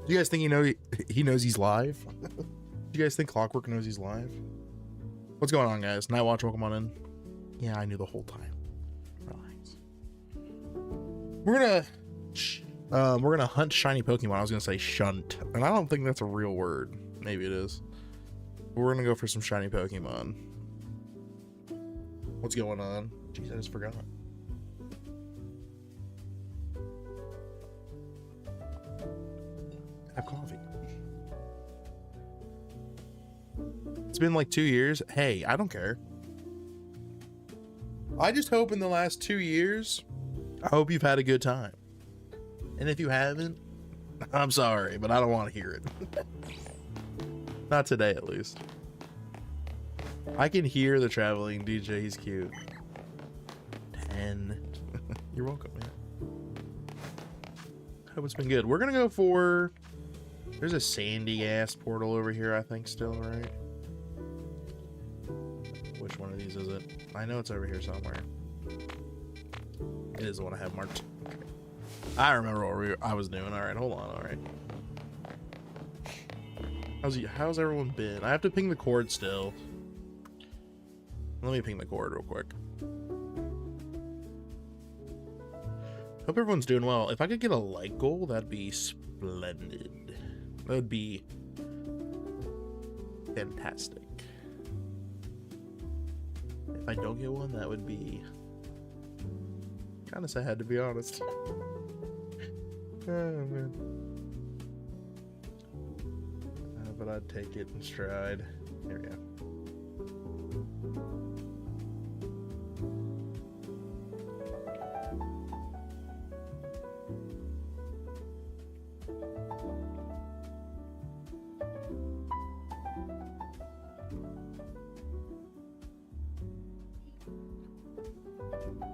Do you guys think he knows he's live? Do you guys think Clockwork knows he's live? What's going on, guys? Night Watch, welcome on in. Yeah, I knew the whole time. Relax. We're gonna hunt shiny Pokemon. I was gonna say shunt, and I don't think that's a real word. Maybe it is. But we're gonna go for some shiny Pokemon. What's going on? Jeez, I just forgot. Have coffee. It's been like 2 years. Hey, I don't care. I just hope in the last 2 years, I hope you've had a good time. And if you haven't, I'm sorry, but I don't want to hear it. Not today, at least. I can hear the traveling DJ. He's cute. 10. You're welcome, man. Hope it's been good. We're gonna go for... There's a sandy ass portal over here, I think, still, right? Which one of these is it? I know it's over here somewhere. It is the one I have marked. Okay. I remember what I was doing. All right, hold on. All right. How's everyone been? I have to ping the cord still. Let me ping the cord real quick. Hope everyone's doing well. If I could get a like goal, that'd be splendid. That would be fantastic. If I don't get one, that would be kind of sad, to be honest. Oh, man. But I'd take it in stride. There we go.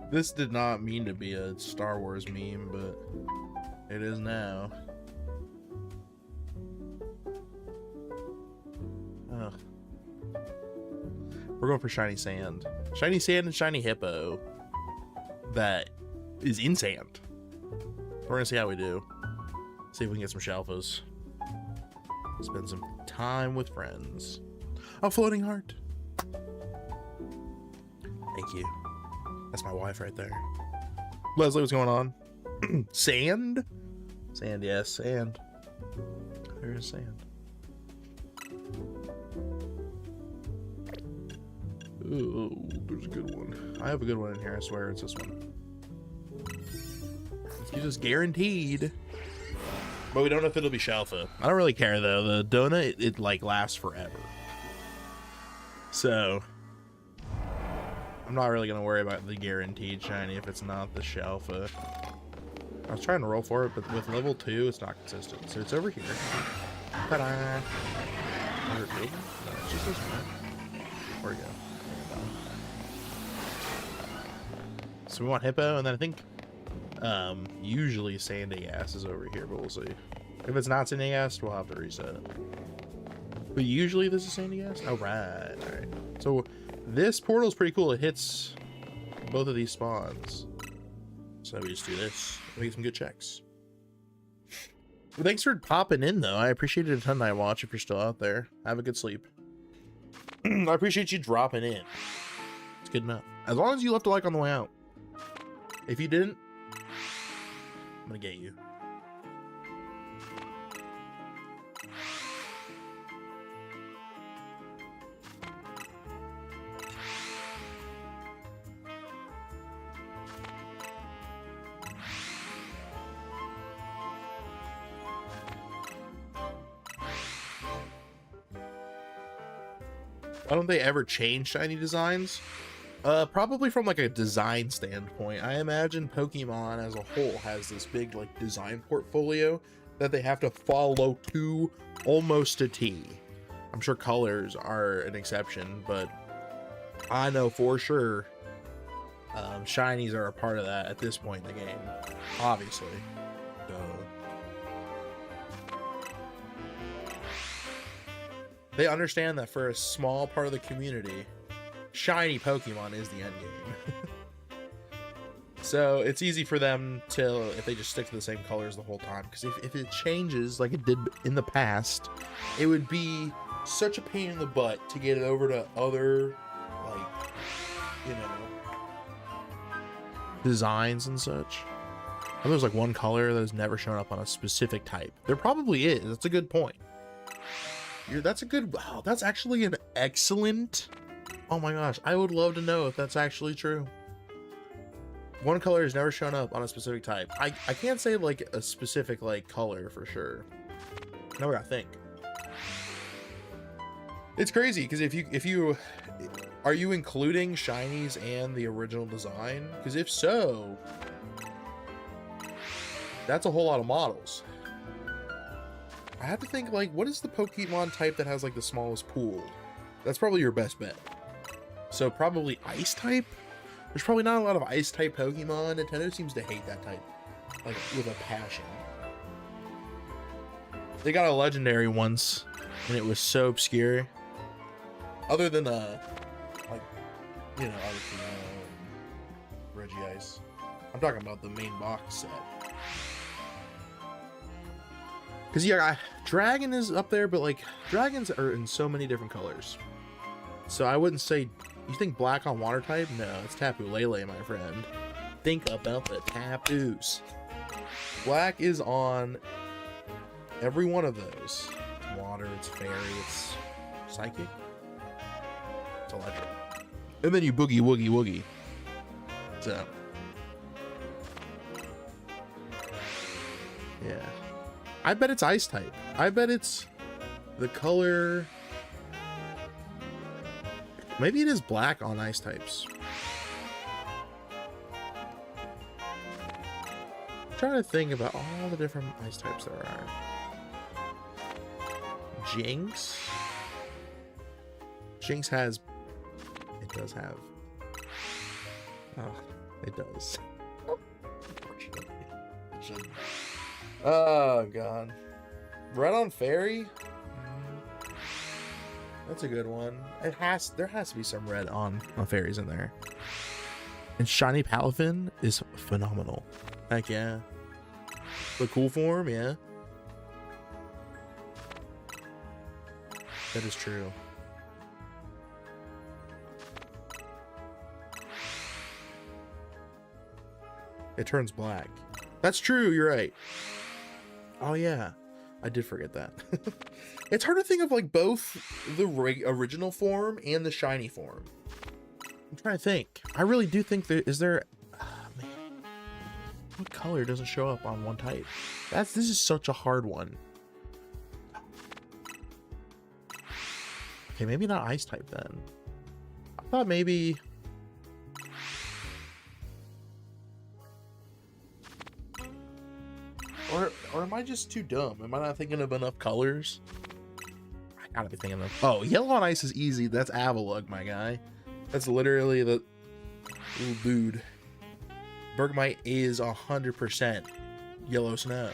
This did not mean to be a Star Wars meme, but it is now. Ugh. We're going for shiny sand. Shiny sand and shiny hippo. That is in sand. We're gonna see how we do. See if we can get some shalphas. Spend some time with friends. A floating heart. Thank you. That's my wife right there. Leslie, what's going on? Sand? Sand, yes, sand. There is sand. Ooh, there's a good one. I have a good one in here, I swear it's this one. It's just guaranteed. But we don't know if it'll be shalpha. I don't really care though. The donut, it like lasts forever. So I'm not really gonna worry about the guaranteed shiny if it's not the shalpha. I was trying to roll for it, but with level 2, it's not consistent. So it's over here. Ta-da! No, it's just this one. Where we go? So we want hippo, and then I think usually sandy ass is over here, but we'll see. If it's not sandy ass, we'll have to reset it. But usually this is sandy ass. Oh, right. All right. So this portal is pretty cool. It hits both of these spawns. So we just do this. We get some good checks. Well, thanks for popping in, though. I appreciate it a ton. Night Watch, if you're still out there. Have a good sleep. I appreciate you dropping in. It's good enough. As long as you left a like on the way out. If you didn't, I'm gonna get you. Why don't they ever change shiny designs? Probably from like a design standpoint. I imagine Pokemon as a whole has this big like design portfolio that they have to follow to almost a T. I'm sure colors are an exception, but I know for sure shinies are a part of that at this point in the game, obviously. So they understand that for a small part of the community, shiny Pokemon is the end game. So it's easy for them to, if they just stick to the same colors the whole time. Because if it changes like it did in the past, it would be such a pain in the butt to get it over to other, like, you know, designs and such. And there's like one color that has never shown up on a specific type. There probably is. That's a good point. That's a good, wow, that's actually an excellent, oh my gosh, I would love to know if that's actually true. One color has never shown up on a specific type. I can't say like a specific like color for sure. Now we gotta think. It's crazy because if you are you including shinies and the original design? Because if so, that's a whole lot of models. I have to think, like, what is the Pokemon type that has like the smallest pool? That's probably your best bet. So probably ice type. There's probably not a lot of ice type Pokemon. Nintendo seems to hate that type, like, with a passion. They got a legendary once, and it was so obscure. Other than like, you know, obviously Regice. I'm talking about the main box set. Cause yeah, Dragon is up there, but like dragons are in so many different colors. So I wouldn't say. You think black on water type? No, it's Tapu Lele, my friend. Think about the Tapus. Black is on every one of those. It's water, it's fairy, it's psychic, it's electric. And then you boogie woogie woogie. So yeah. I bet it's ice type. I bet it's the color. Maybe it is black on ice types. I'm trying to think about all the different ice types there are. Jinx. Jinx has. It does have. Oh, it does. Oh god. Red on Fairy? That's a good one. There has to be some red on fairies in there. And Shiny Palafin is phenomenal. Heck yeah. The cool form, yeah. That is true. It turns black. That's true, you're right. Oh yeah. I did forget that. It's hard to think of like both the original form and the shiny form. I'm trying to think. I really do think is there. Man, what color doesn't show up on one type? This is such a hard one. Okay, maybe not ice type then. I thought maybe. Or am I just too dumb? Am I not thinking of enough colors? I gotta be thinking of. Oh, yellow on ice is easy. That's Avalugg, my guy. That's literally the little dude. Bergmite is 100% yellow snow.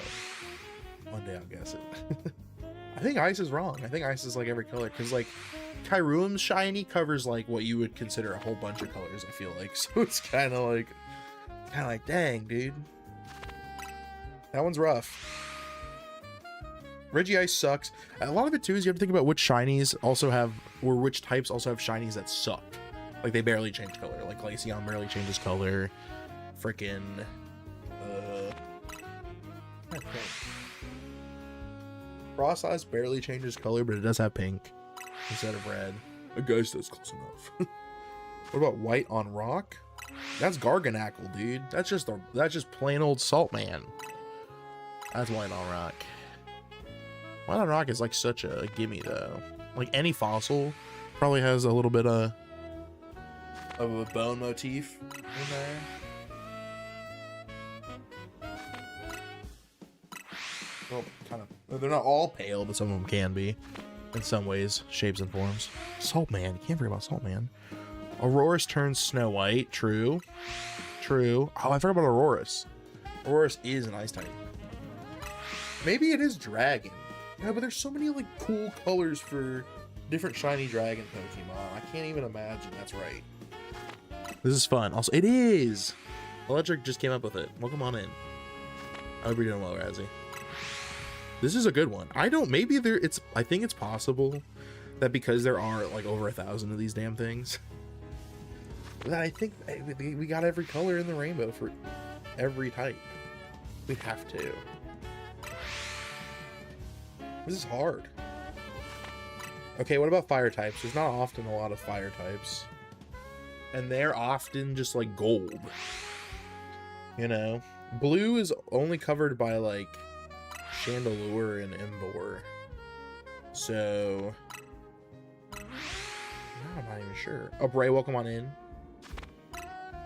One day I'll guess it. I think ice is wrong. I think ice is like every color because like Kyruem's shiny covers like what you would consider a whole bunch of colors. I feel like so it's kind of like dang, dude. That one's rough. Regice sucks. A lot of it too is you have to think about which shinies also have, or which types also have shinies that suck. Like they barely change color. Like Glaceon barely changes color. Frickin' Frost Ice barely changes color, but it does have pink instead of red. I guess that's close enough. What about white on rock? That's Garganackle, dude. That's just plain old Salt Man. That's white on rock. White on rock is like such a gimme though. Like any fossil probably has a little bit of a bone motif in there. Well, kind of. They're not all pale, but some of them can be in some ways, shapes and forms. Salt Man, you can't forget about Salt Man. Aurorus turns Snow White. True. True. Oh, I forgot about Aurorus. Aurorus is an ice type. Maybe it is dragon. Yeah, but there's so many like cool colors for different shiny dragon Pokemon. I can't even imagine that's right. This is fun. Also, it is. Electric just came up with it. Welcome on in. I hope you're doing well, Razzie. This is a good one. I think it's possible that because there are like over 1,000 of these damn things, that I think we got every color in the rainbow for every type. We have to. This is hard. Okay, what about fire types? There's not often a lot of fire types. And they're often just like gold. You know? Blue is only covered by like Chandelure and Embor. So I'm not even sure. Oh, Bray, welcome on in.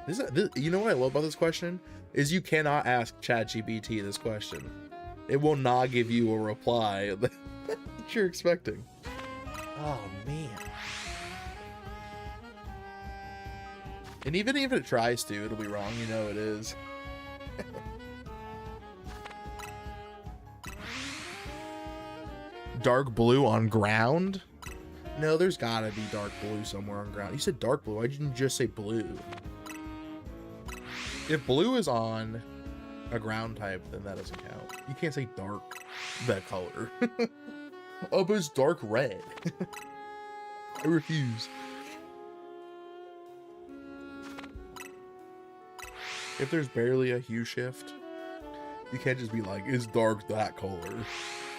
This, you know what I love about this question? Is you cannot ask ChatGPT this question. It will not give you a reply that you're expecting. Oh, man. And even if it tries to, it'll be wrong. You know it is. Dark blue on ground? No, there's gotta be dark blue somewhere on ground. You said dark blue. Why didn't you just say blue? If blue is on a ground type, then that doesn't count. You can't say dark that color. Oh, but it's dark red. I refuse. If there's barely a hue shift, you can't just be like, it's dark that color.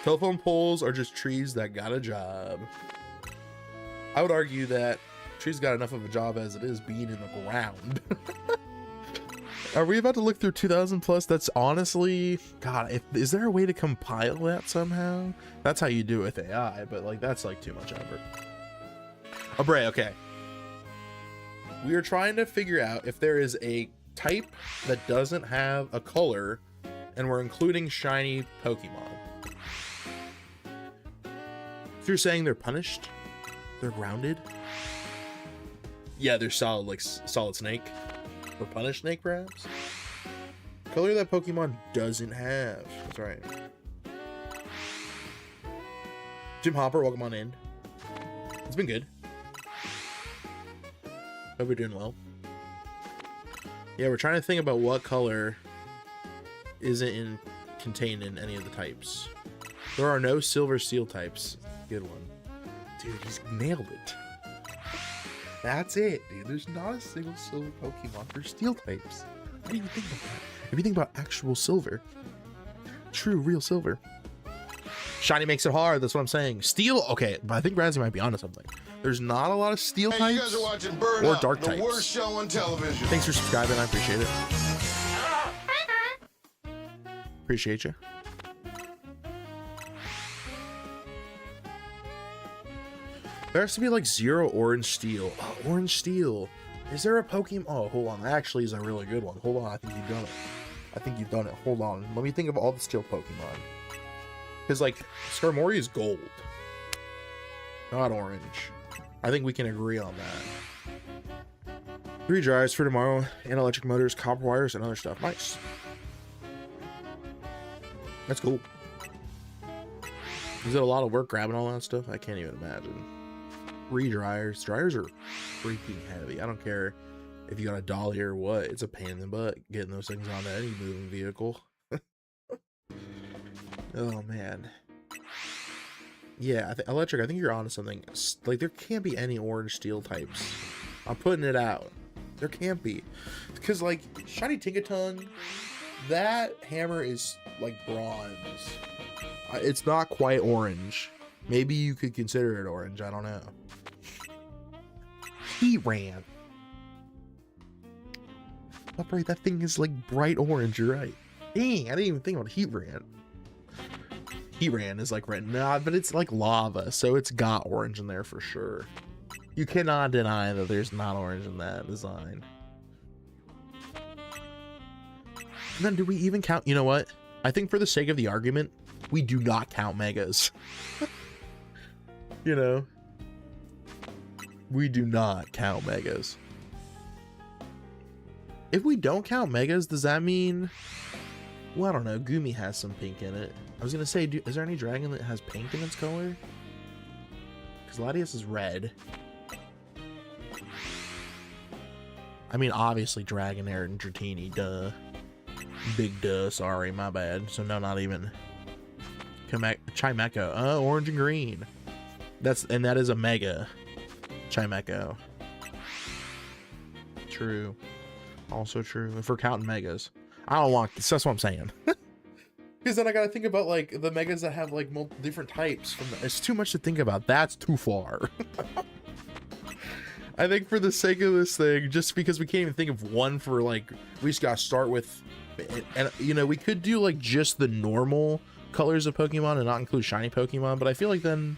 Telephone poles are just trees that got a job. I would argue that trees got enough of a job as it is being in the ground. Are we about to look through 2,000 plus? That's honestly, God, is there a way to compile that somehow? That's how you do it with AI, but like that's like too much effort. Oh, Bray, okay. We are trying to figure out if there is a type that doesn't have a color, and we're including shiny Pokemon. If you're saying they're punished, they're grounded. Yeah, they're solid, like solid snake. Or punished snake, perhaps? Color that Pokemon doesn't have. That's right. Jim Hopper, welcome on in. It's been good. Hope you're doing well. Yeah, we're trying to think about what color isn't contained in any of the types. There are no silver steel types. Good one. Dude, he's nailed it. That's it, dude. There's not a single silver Pokemon for steel types. What do you think about that? If you think about actual silver, true, real silver. Shiny makes it hard. That's what I'm saying. Steel, okay, but I think Razzie might be onto something. There's not a lot of steel types you guys are watching Burn or Up, dark the types. worst show on television. Thanks for subscribing. I appreciate it. Appreciate you. There has to be like 0 orange steel. Oh, orange steel. Is there a Pokemon? Oh, hold on. That actually is a really good one. Hold on. I think you've done it. I think you've done it. Hold on. Let me think of all the steel Pokemon. Because like Skarmory is gold, not orange. I think we can agree on that. 3 dryers for tomorrow, and electric motors, copper wires, and other stuff. Nice. That's cool. Is it a lot of work grabbing all that stuff? I can't even imagine. 3 dryers. Dryers are freaking heavy. I don't care if you got a dolly or what. It's a pain in the butt getting those things onto any moving vehicle. Oh, man. Yeah, electric, I think you're onto something. Like, there can't be any orange steel types. I'm putting it out. There can't be. Because, like, shiny Tinkaton, that hammer is, like, bronze. It's not quite orange. Maybe you could consider it orange. I don't know. Heatran. Upright, that thing is, like, bright orange. You're right. Dang, I didn't even think about Heatran. Heatran is like red. Nah, but it's like lava, so it's got orange in there for sure. You cannot deny that there's not orange in that design. And then do we even count? You know what? I think for the sake of the argument, we do not count megas. You know? We do not count megas. If we don't count megas, does that mean... Well, I don't know. Gumi has some pink in it. I was going to say, is there any dragon that has pink in its color? Because Latias is red. I mean, obviously Dragonair and Dratini, duh. Big duh, sorry, my bad. So no, not even. Chimecho, orange and green. That is a mega Chimecho. True. Also true. If we're counting megas. I don't want, that's what I'm saying. Because then I gotta think about like the megas that have like multiple different types. It's too much to think about. That's too far. I think for the sake of this thing, just because we can't even think of one for like, we just gotta start with, and you know, we could do like just the normal colors of Pokemon and not include shiny Pokemon, but I feel like then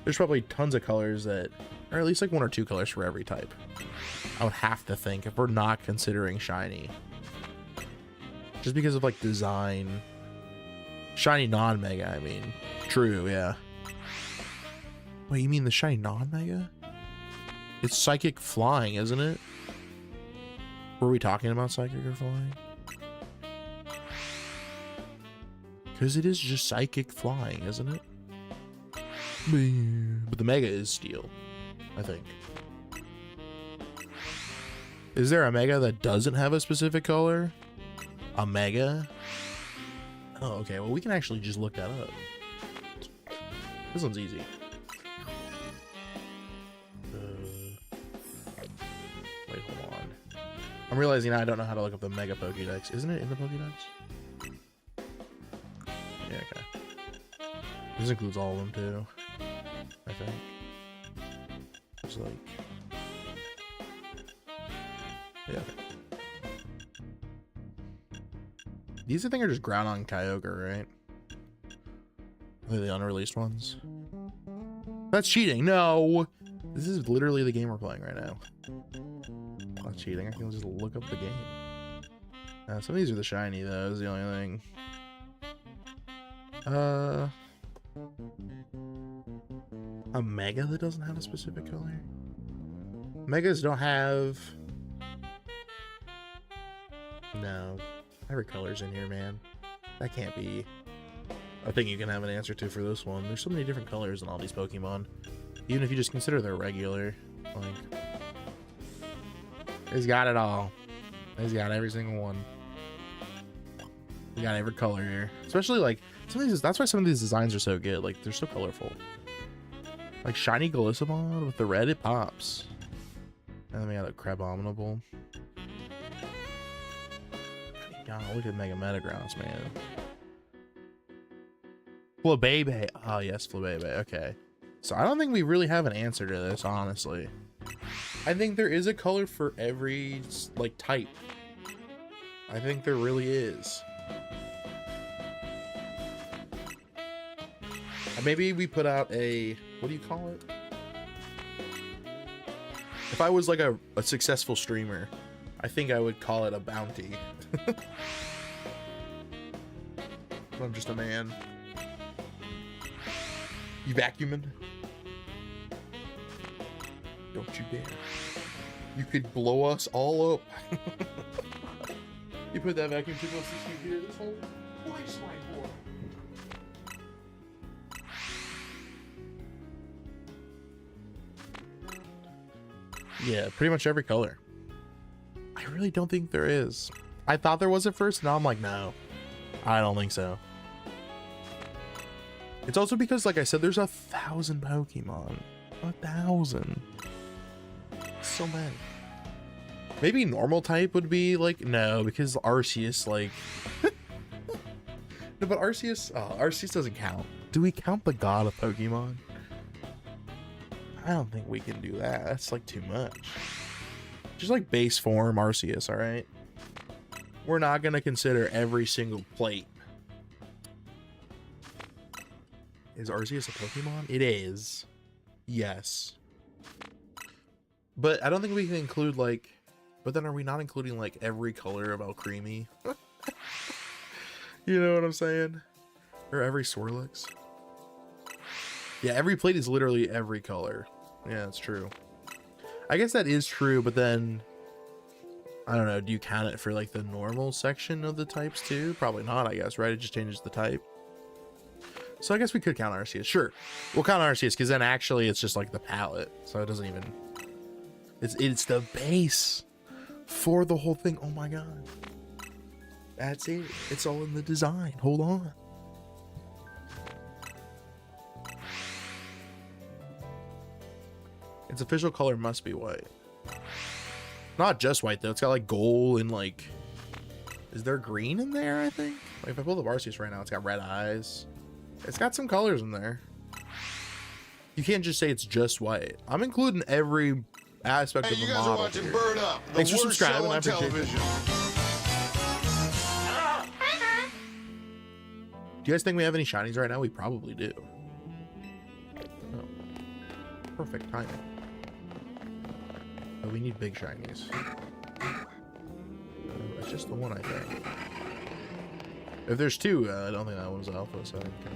there's probably tons of colors that, or at least like 1 or 2 colors for every type. I would have to think if we're not considering shiny. Just because of like design. Shiny non-mega, I mean. True, yeah. Wait, you mean the shiny non-mega? It's psychic flying, isn't it? Were we talking about psychic or flying? Because it is just psychic flying, isn't it? But the mega is steel, I think. Is there a mega that doesn't have a specific color? A mega? Oh, okay. Well, we can actually just look that up. This one's easy. Wait, hold on. I'm realizing now I don't know how to look up the Mega Pokédex. Isn't it in the Pokédex? Yeah, okay. This includes all of them, too. I think. It's like... Yeah. These, I think, are just Groudon Kyogre, right? They're the unreleased ones. That's cheating. No! This is literally the game we're playing right now. Not cheating. I can just look up the game. Some of these are the shiny, though, is the only thing. A Mega that doesn't have a specific color? Megas don't have... No. Every color's in here, man. That can't be a thing you can have an answer to for this one. There's so many different colors in all these Pokemon. Even if you just consider they're regular. Like, he's got it all. He's got every single one. We got every color here. Especially like some of these, that's why some of these designs are so good. Like, they're so colorful. Like shiny Golissamon with the red, it pops. And then we got a Crabominable. God, look at Mega Metagross, man. Flabébé. Oh, yes, Flabébé. Okay. So I don't think we really have an answer to this, honestly. I think there is a color for every, like, type. I think there really is. Maybe we put out a... What do you call it? If I was, like, a successful streamer, I think I would call it a bounty. I'm just a man. You vacuuming? Don't you dare. You could blow us all up. You put that vacuum too close to you here, this whole place right for. Yeah, pretty much every color. I really don't think there is. I thought there was at first, now I'm like, no. I don't think so. It's also because, like I said, there's 1,000 Pokemon. 1,000. So many. Maybe normal type would be like, no, because Arceus, like... No, but Arceus doesn't count. Do we count the god of Pokemon? I don't think we can do that. That's like too much. Just like base form Arceus, alright? We're not going to consider every single plate. Is Arceus a Pokemon? It is. Yes. But I don't think we can include, like... But then are we not including, like, every color of Alcremie? You know what I'm saying? Or every Swirlix? Yeah, every plate is literally every color. Yeah, that's true. I guess that is true, but then... I don't know, do you count it for, like, the normal section of the types, too? Probably not, I guess, right? It just changes the type. So I guess we could count Arceus. Sure, we'll count Arceus, because then actually it's just, like, the palette. So it doesn't even... It's the base. for the whole thing. Oh my god. That's it. It's all in the design. Hold on. Its official color must be white. Not just white though. It's got like gold and like, is there green in there? I think. Like if I pull the Arceus right now, it's got red eyes. It's got some colors in there. You can't just say it's just white. I'm including every aspect of the model. You guys are watching here. Burn Up, the Thanks for worst show subscribing. I on appreciate it. television. Do you guys think we have any shinies right now? We probably do. Oh. Perfect timing. Oh, we need big shinies. It's just the one, I think. If there's two, I don't think that one's alpha, so I don't care.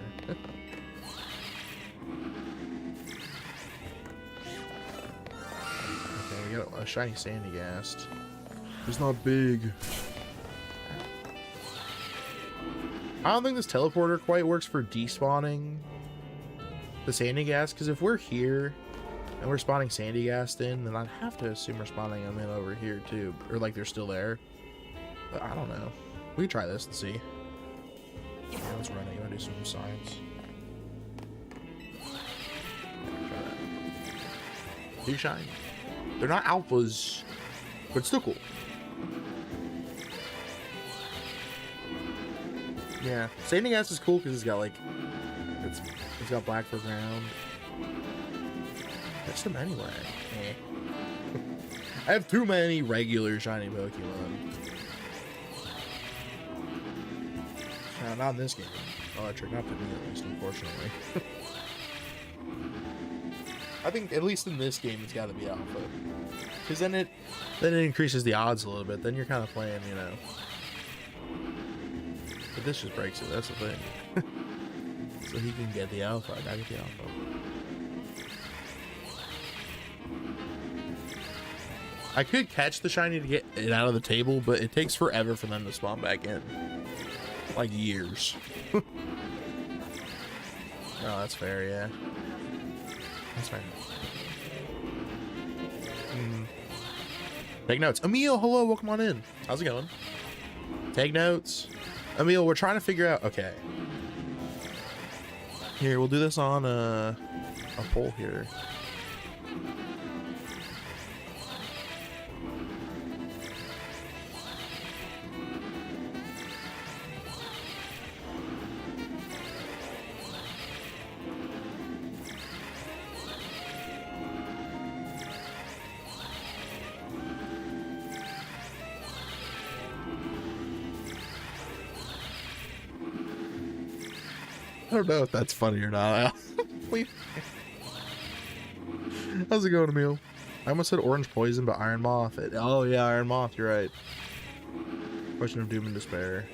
Okay, we got a shiny sandy ghast. It's not big. I don't think this teleporter quite works for despawning the sandy ghast, because if we're here and we're spawning sandy ghast in, then I'd have to assume we're spawning them in over here too, or like they're still there. But I don't know. We can try this and see. Yeah, let's run it. You want to do some science? Try that. Do shine. They're not alphas, but still cool. Yeah, sandy ghast is cool because it's got like, it's got black for ground. Catch them anyway. Eh. I have too many regular shiny Pokemon. Not in this game. Electric, not to me at least, unfortunately. I think at least in this game it's got to be alpha, because then it increases the odds a little bit. Then you're kind of playing, you know. But this just breaks it. That's the thing. So he can get the alpha. I gotta get the alpha. I could catch the shiny to get it out of the table, but it takes forever for them to spawn back in. Like years. Oh, that's fair, yeah. That's fair. Take notes. Emil, hello, welcome on in. How's it going? Take notes. Emil, we're trying to figure out, okay. Here, we'll do this on a poll here. I don't know if that's funny or not. How's it going, Emil? I almost said orange poison, but Iron Moth. Oh yeah, Iron Moth, you're right. Question of doom and despair.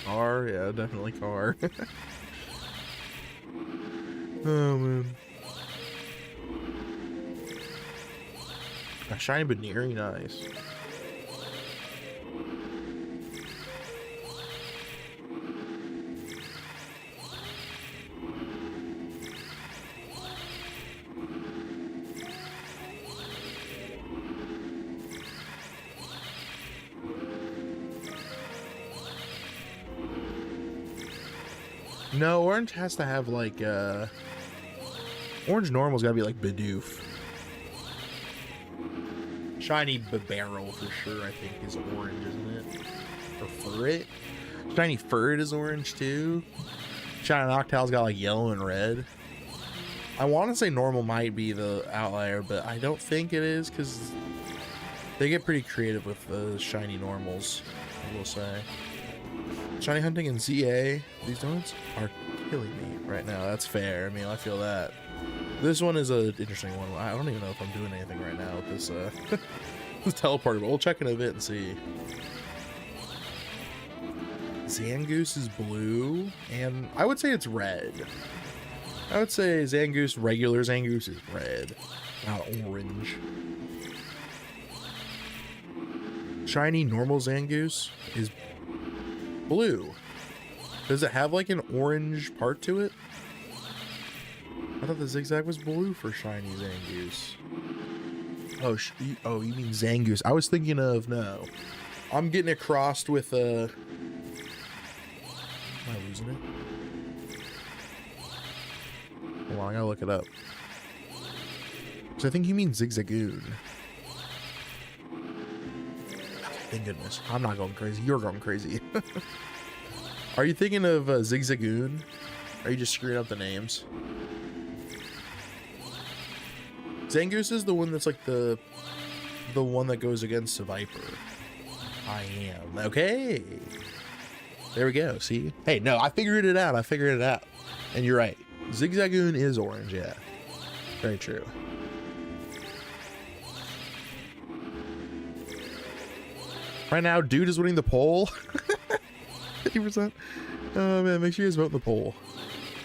Car, yeah, definitely car. Oh man. A shiny Baneri, nice. No, orange has to have like orange normal's gotta be like Bidoof. Shiny Barrel for sure, I think, is orange, isn't it? Or Furret? Shiny Furret is orange too. Shiny Noctowl's got like yellow and red. I want to say normal might be the outlier, but I don't think it is, because they get pretty creative with the shiny normals, I will say. Shiny hunting and ZA. These donuts are killing me right now. That's fair. I mean, I feel that. This one is an interesting one. I don't even know if I'm doing anything right now with this this teleporter, but we'll check in a bit and see. Zangoose is blue, and I would say it's red. I would say Zangoose, regular Zangoose, is red, not orange. Shiny normal Zangoose is blue. Does it have like an orange part to it? I thought the zigzag was blue for shiny Zangoose. Oh, you mean Zangoose. I was thinking of, no. I'm getting it crossed with, am I losing it? Hold on, I gotta look it up. So I think you mean Zigzagoon. Thank goodness. I'm not going crazy. You're going crazy. Are you thinking of Zigzagoon? Are you just screwing up the names? Zangoose is the one that's like the one that goes against the Viper. I am. Okay. There we go. See? Hey, no, I figured it out. And you're right. Zigzagoon is orange, yeah. Very true. Right now, dude is winning the poll. 50%. Oh man, make sure you guys vote in the poll.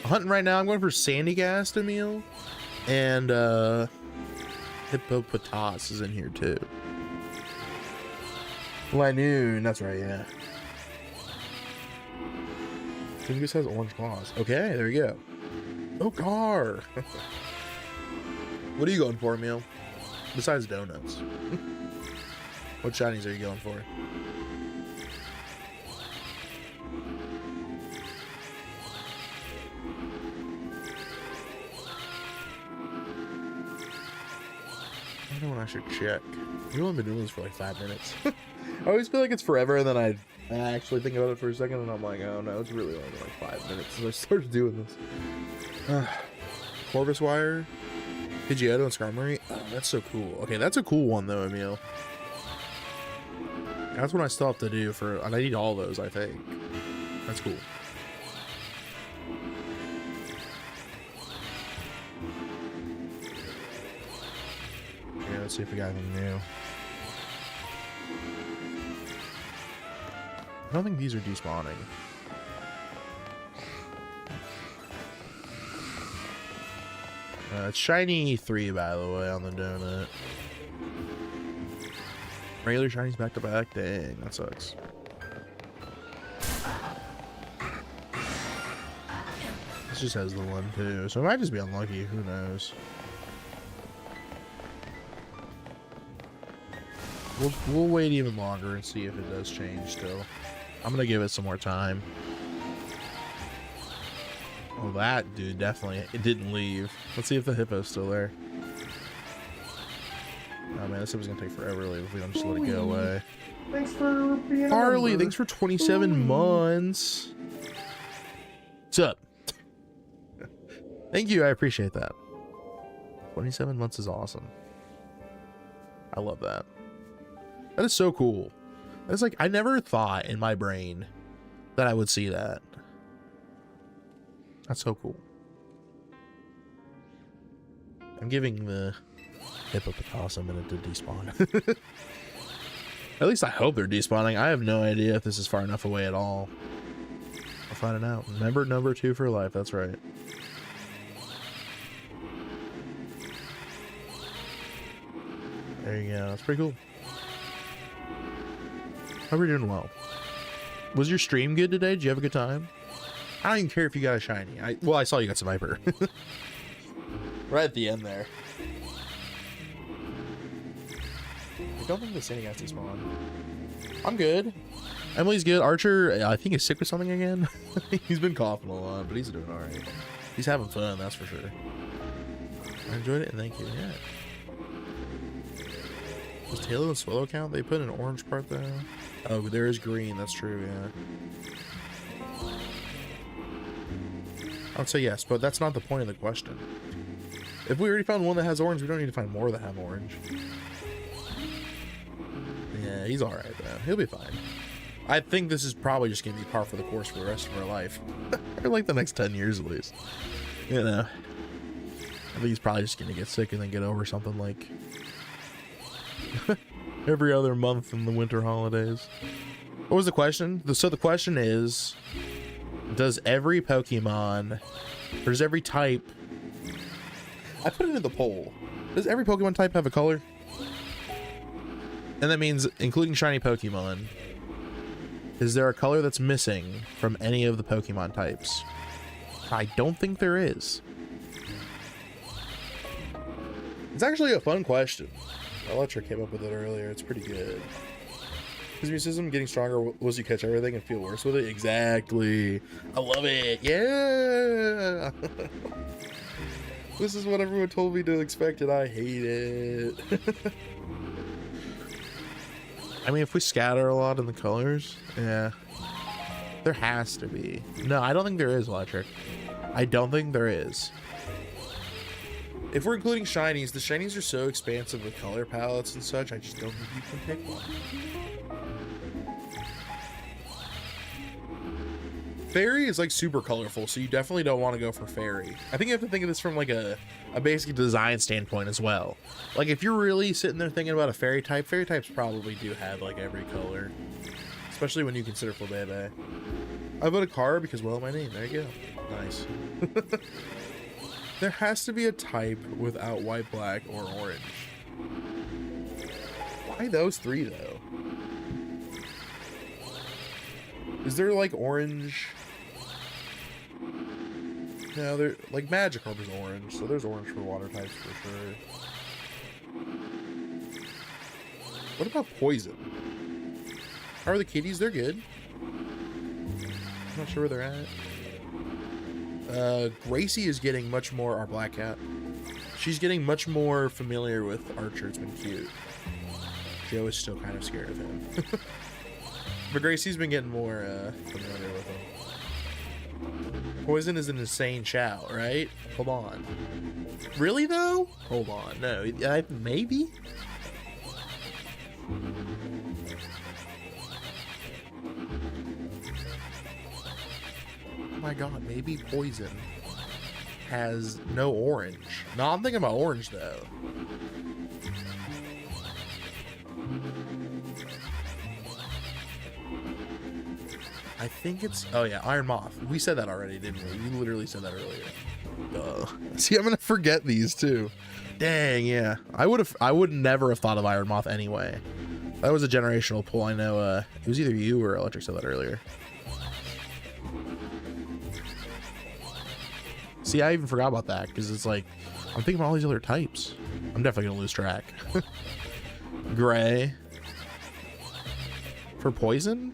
Hunting right now, I'm going for Sandygast Emil. And Hippopotas is in here too. Lanoon, that's right, yeah. Zangoose has orange claws. Okay, there you go. Oh, car. What are you going for, Emil? Besides donuts. What shinies are you going for? I don't know when I should check. We've only been doing this for like 5 minutes. I always feel like it's forever, and then I actually think about it for a second, and I'm like, oh no, it's really only like 5 minutes since I started doing this. Corvus Wire, Pidgeotto, and Skarmory. Oh, that's so cool. Okay, that's a cool one though, Emil. That's what I still have to do for, and I need all those, I think. That's cool. Yeah, let's see if we got anything new. I don't think these are despawning. It's shiny 3, by the way, on the donut. Regular shinies back to back. Dang, that sucks. This just has the one too, so it might just be unlucky. Who knows? We'll wait even longer and see if it does change still. I'm gonna give it some more time. Oh, that dude definitely, it didn't leave. Let's see if the hippo's still there. Oh man, this was gonna take forever to leave if we don't just let it go away. Thanks for being Harley, thanks for 27 months. What's up? Thank you, I appreciate that. 27 months is awesome. I love that. That is so cool. It's like, I never thought in my brain that I would see that. That's so cool. I'm giving the Hippopotas a minute to despawn. At least I hope they're despawning. I have no idea if this is far enough away at all. I'll find it out. Remember, number 2 for life. That's right. There you go. That's pretty cool. Hope you're doing well. Was your stream good today? Did you have a good time? I don't even care if you got a shiny. Well, I saw you got some Viper. Right at the end there. I don't think the Sandygast got despawned. I'm good. Emily's good. Archer, I think, is sick with something again. He's been coughing a lot, but he's doing alright. He's having fun, that's for sure. I enjoyed it, and thank you. Yeah. Does Taylor and Swallow count? They put an orange part though. Oh, there is green. That's true. Yeah. I would say yes, but that's not the point of the question. If we already found one that has orange, we don't need to find more that have orange. Yeah, he's all right though. He'll be fine. I think this is probably just gonna be par for the course for the rest of our life, or like the next 10 years at least. You know, I think he's probably just gonna get sick and then get over something like every other month in the winter holidays. What was the question? So the question is, does every Pokemon, or does every type, I put it in the poll, does every Pokemon type have a color? And that means including shiny Pokemon. Is there a color that's missing from any of the Pokemon types? I don't think there is. It's actually a fun question. Electric came up with it earlier. It's pretty good. His immune system getting stronger once you catch everything and feel worse with it. Exactly. I love it. Yeah. This is what everyone told me to expect, and I hate it. I mean, if we scatter a lot in the colors, yeah. There has to be. No, I don't think there is electric. I don't think there is. If we're including shinies, the shinies are so expansive with color palettes and such, I just don't think you can pick one. Fairy is like super colorful, so you definitely don't want to go for fairy. I think you have to think of this from like a basic design standpoint as well. Like if you're really sitting there thinking about a fairy types probably do have like every color. Especially when you consider Flabebe. I voted Car because, well, my name. There you go. Nice. There has to be a type without white, black, or orange. Why those three, though? Is there, like, orange? No, they're, like, Magikarp is orange, so there's orange for water types for sure. What about Poison? How are the kitties? They're good. Not sure where they're at. Gracie is getting much more, our black cat. She's getting much more familiar with Archer. It's been cute. Joe is still kind of scared of him. But Gracie's been getting more familiar with him. Poison is an insane shout, right? Hold on. Really though? Hold on. No, maybe? Oh my god, maybe Poison has no orange. No, I'm thinking about orange though. I think it's, oh yeah, Iron Moth. We said that already, didn't we? We literally said that earlier. See, I'm gonna forget these too. Dang, yeah. I would never have thought of Iron Moth anyway. That was a generational pull. I know it was either you or Electric said that earlier. See, I even forgot about that because it's like I'm thinking about all these other types. I'm definitely gonna lose track. Gray for Poison?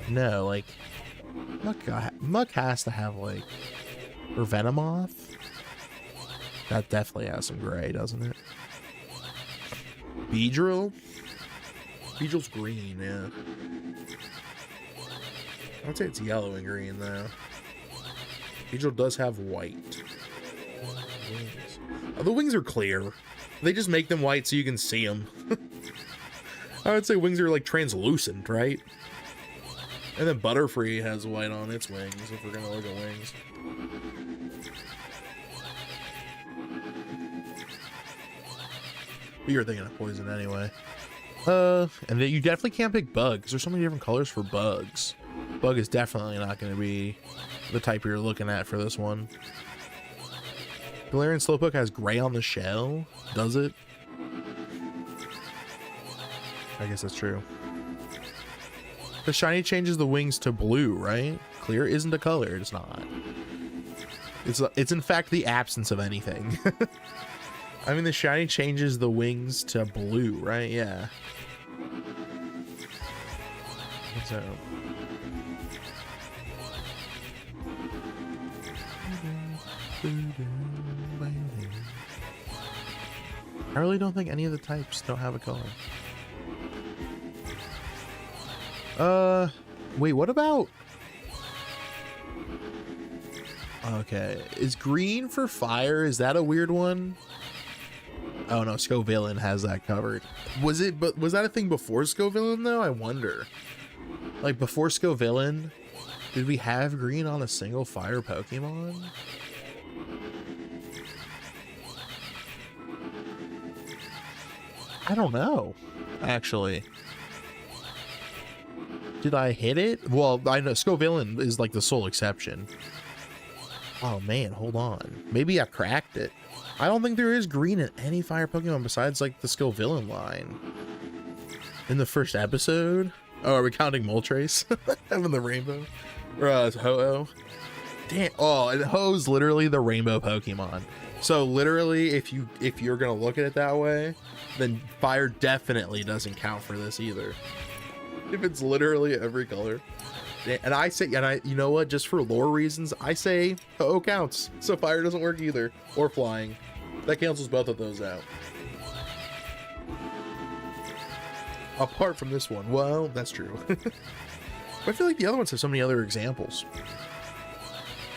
No, like Muck has to have like, or Venomoth. That definitely has some gray, doesn't it? Beedrill? Beedrill's green, yeah. I would say it's yellow and green though. Beedrill does have white wings. Oh, the wings are clear. They just make them white so you can see them. I would say wings are like translucent, right? And then Butterfree has white on its wings, if we're gonna look at wings. But you're thinking of Poison anyway. And then you definitely can't pick Bug, because there's so many different colors for bugs. Bug is definitely not going to be the type you're looking at for this one. Galarian Slowpoke has gray on the shell. Does it? I guess that's true. The shiny changes the wings to blue, right? Clear isn't a color. It's not. It's in fact the absence of anything. I mean, the shiny changes the wings to blue, right? Yeah. So. I really don't think any of the types don't have a color. Wait, what about... Okay, is green for fire? Is that a weird one? Oh no, Scovillain has that covered. Was that a thing before Scovillain though? I wonder. Like before Scovillain, did we have green on a single fire Pokemon? I don't know, actually. Did I hit it? Well, I know Scovillain is like the sole exception. Oh man, hold on. Maybe I cracked it. I don't think there is green in any fire Pokemon besides like the Scovillain line. In the first episode? Oh, are we counting Moltres? Having the rainbow? Or Ho-Oh? Damn. Oh, and Ho-Oh's literally the rainbow Pokemon. So literally, if you're gonna look at it that way, then fire definitely doesn't count for this either. If it's literally every color. And I say, you know what, just for lore reasons, I say ho counts. So fire doesn't work either, or flying. That cancels both of those out. Apart from this one, well, that's true. I feel like the other ones have so many other examples.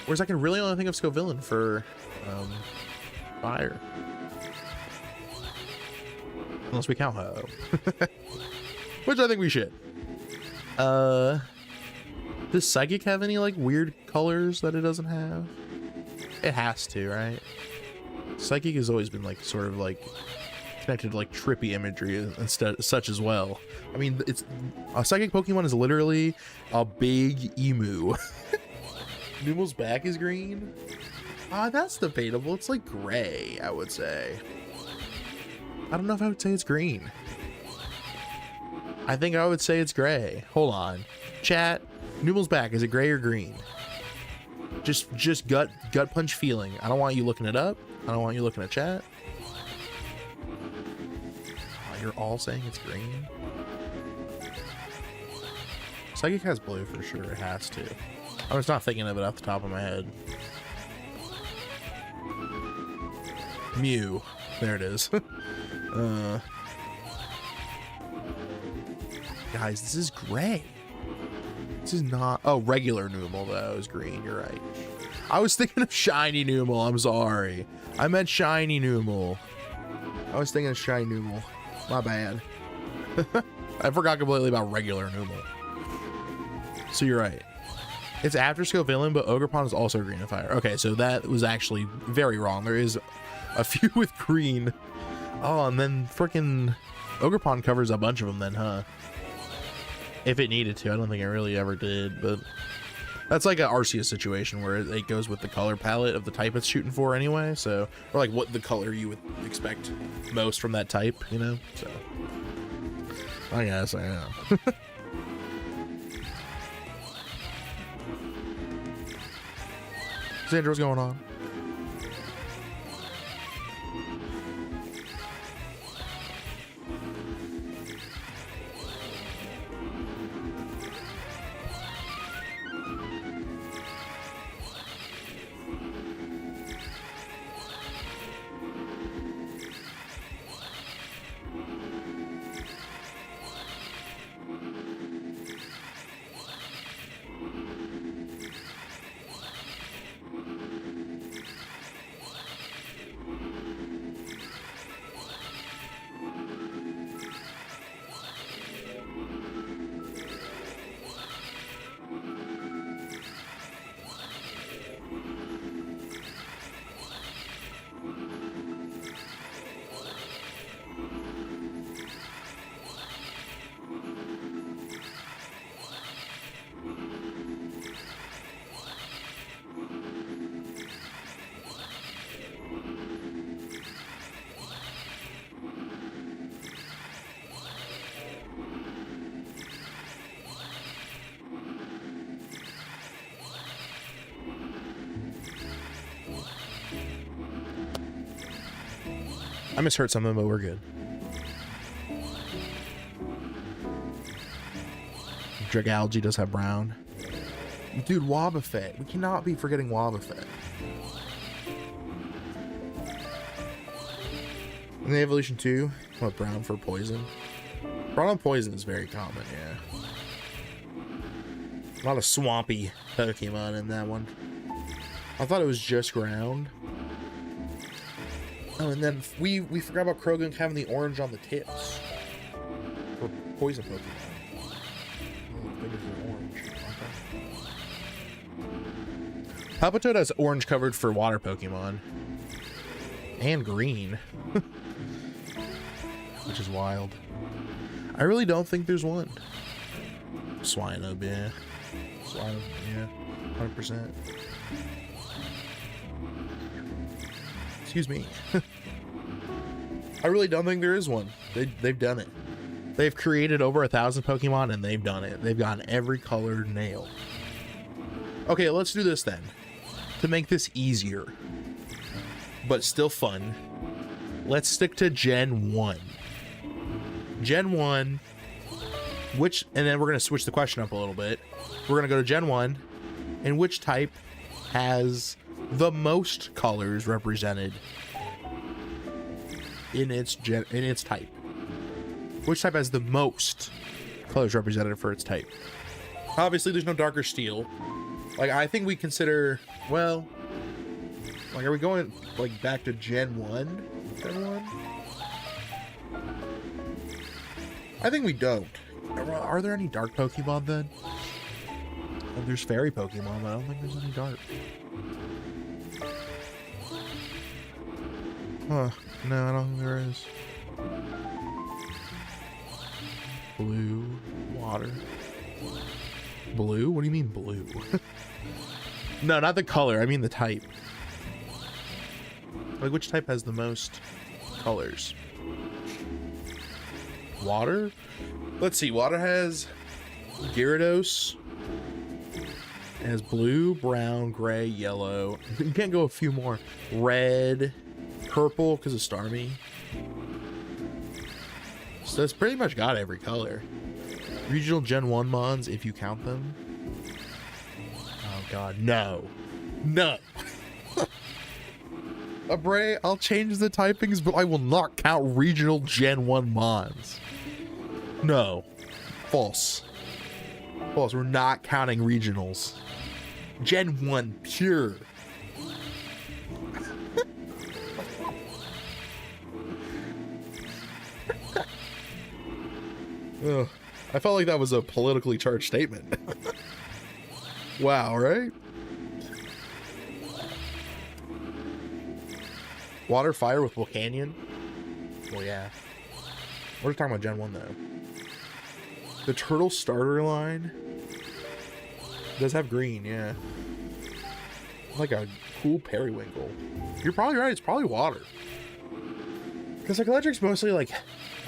Whereas I can really only think of Scovillain for fire. Unless we count ho. Which I think we should. Does Psychic have any like weird colors that it doesn't have? It has to, right? Psychic has always been like sort of like connected to like trippy imagery instead such as well. I mean, it's a Psychic Pokemon is literally a big emu. Numel's back is green. That's debatable. It's like gray, I would say. I don't know if I would say it's green. I think I would say it's gray. Hold on. Chat, Numel's back, is it gray or green? Just gut punch feeling. I don't want you looking it up. I don't want you looking at chat. Oh, you're all saying it's green? Psychic has blue for sure. It has to. I was not thinking of it off the top of my head. Mew. There it is. Guys, this is gray. This is not... Oh, regular Numel, though, is green. You're right. I was thinking of shiny Numel. I'm sorry. I meant shiny Numel. I was thinking of shiny Numel. My bad. I forgot completely about regular Numel. So you're right. It's after Scovillain, but Ogerpon is also green and fire. Okay, so that was actually very wrong. There is a few with green. Oh, and then freaking Ogerpon covers a bunch of them then, huh? If it needed to. I don't think it really ever did, but that's like an Arceus situation where it goes with the color palette of the type it's shooting for anyway. So, or like what the color you would expect most from that type, you know? So, I guess I know. Sandra, what's going on? I misheard something, but we're good. Dragalge does have brown. Dude, Wobbuffet. We cannot be forgetting Wobbuffet. In the Evolution 2, what, brown for poison? Brown on poison is very common, yeah. A lot of swampy Pokemon in that one. I thought it was just ground. Oh, and then we forgot about Krogan having the orange on the tips for poison Pokemon. Oh, fingers are orange. Okay. Palpitoad has orange covered for water Pokemon. And green. Which is wild. I really don't think there's one. Swinub, yeah. Swinub, yeah. 100%. Excuse me. I really don't think there is one. They've done it. They've created over 1,000 Pokemon and they've done it. They've gotten every color nailed. Okay, let's do this then. To make this easier, but still fun, let's stick to Gen 1. Gen 1, and then we're going to switch the question up a little bit. We're going to go to Gen 1, and which type has the most colors represented in its type? Which type has the most colors represented for its type? Obviously, there's no darker steel. Like, I think we consider, well, like, are we going, like, back to Gen 1? Gen 1? I think we don't. Are there any dark Pokemon then? Oh, there's fairy Pokemon, but I don't think there's any dark. Huh. No, I don't think there is. Blue, water. Blue? What do you mean blue? No, not the color. I mean the type. Like, which type has the most colors? Water? Let's see. Water has Gyarados. It has blue, brown, gray, yellow. You can't go a few more. Red, purple because of Starmie. So it's pretty much got every color. Regional Gen 1 mons, if you count them. Oh god, no. No. Abray, I'll change the typings, but I will not count regional Gen 1 mons. No. False. False, we're not counting regionals. Gen 1 pure. Ugh. I felt like that was a politically charged statement. Wow, right? Water, fire with Volcanion? Well, yeah. We're just talking about Gen 1, though. The turtle starter line does have green, yeah. Like a cool periwinkle. You're probably right, it's probably water. Because like electric's mostly like,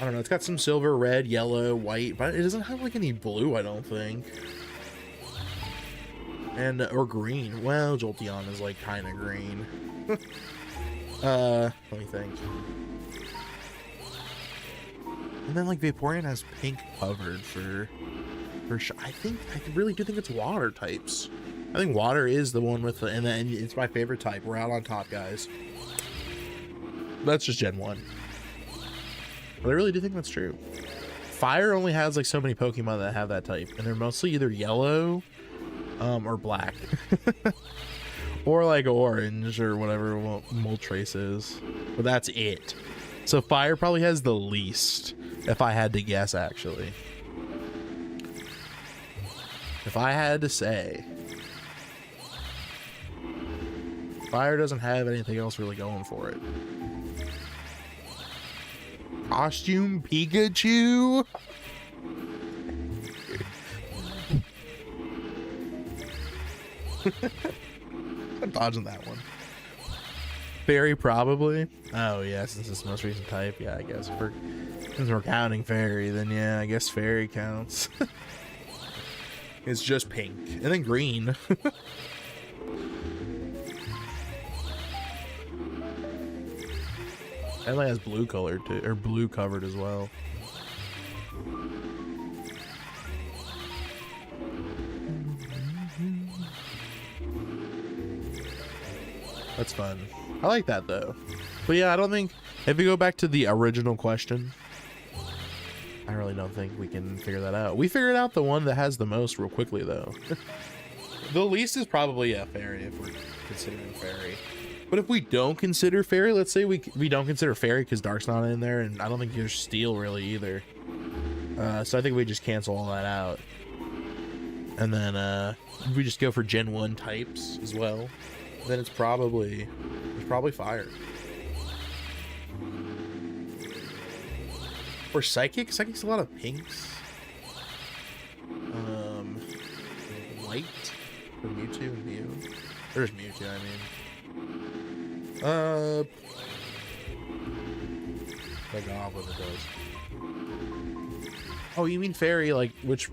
I don't know, it's got some silver, red, yellow, white, but it doesn't have like any blue, I don't think. And, or green. Well, Jolteon is like kind of green. Let me think. And then like Vaporeon has pink covered for I really do think it's water types. I think water is the one with the, and then it's my favorite type. We're out on top, guys. That's just Gen 1. But I really do think that's true. Fire only has like so many Pokemon that have that type, and they're mostly either yellow or black. Or like orange or whatever Moltres is. But that's it. So fire probably has the least, if I had to guess, actually. If I had to say, fire doesn't have anything else really going for it. Costume Pikachu? I'm dodging that one. Fairy, probably. Oh, yeah, since it's the most recent type. Yeah, I guess. Since we're counting fairy, then yeah, I guess fairy counts. It's just pink. And then green. And it has blue colored too, or blue covered as well. That's fun. I like that though. But yeah, I don't think, if we go back to the original question, I really don't think we can figure that out. We figured out the one that has the most real quickly though. The least is probably a fairy if we're considering fairy. But if we don't consider fairy, let's say we don't consider fairy because dark's not in there, and I don't think there's steel really either. So I think we just cancel all that out. And then we just go for Gen 1 types as well. Then it's probably fire. Or psychic. Psychic's a lot of pinks. White for Mewtwo and Mew. There's Mewtwo, I mean. The Goblin it does. Oh, you mean fairy? Like, which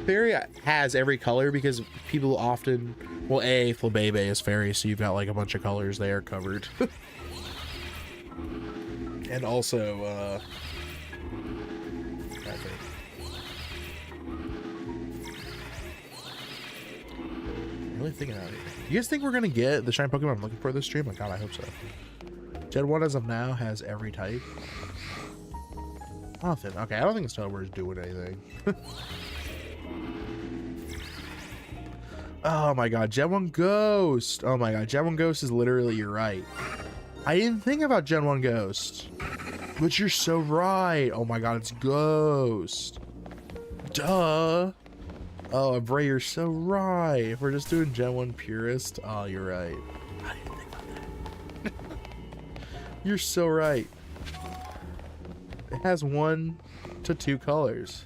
fairy has every color because people often, well, Flabebe is fairy, so you've got like a bunch of colors there covered. And also really thinking out here. You guys think we're gonna get the shiny Pokemon I'm looking for this stream? Like, God, I hope so. Gen 1 as of now has every type. I don't think. Okay, I don't think Snowbird's doing anything. Oh my God, Gen 1 Ghost. Oh my God, Gen 1 Ghost is literally, you're right. I didn't think about Gen 1 Ghost, but you're so right. Oh my God, it's Ghost. Duh. Oh, Bray, you're so right. If we're just doing Gen 1 Purist, oh, you're right. I didn't think about that. You're so right. It has 1 to 2 colors.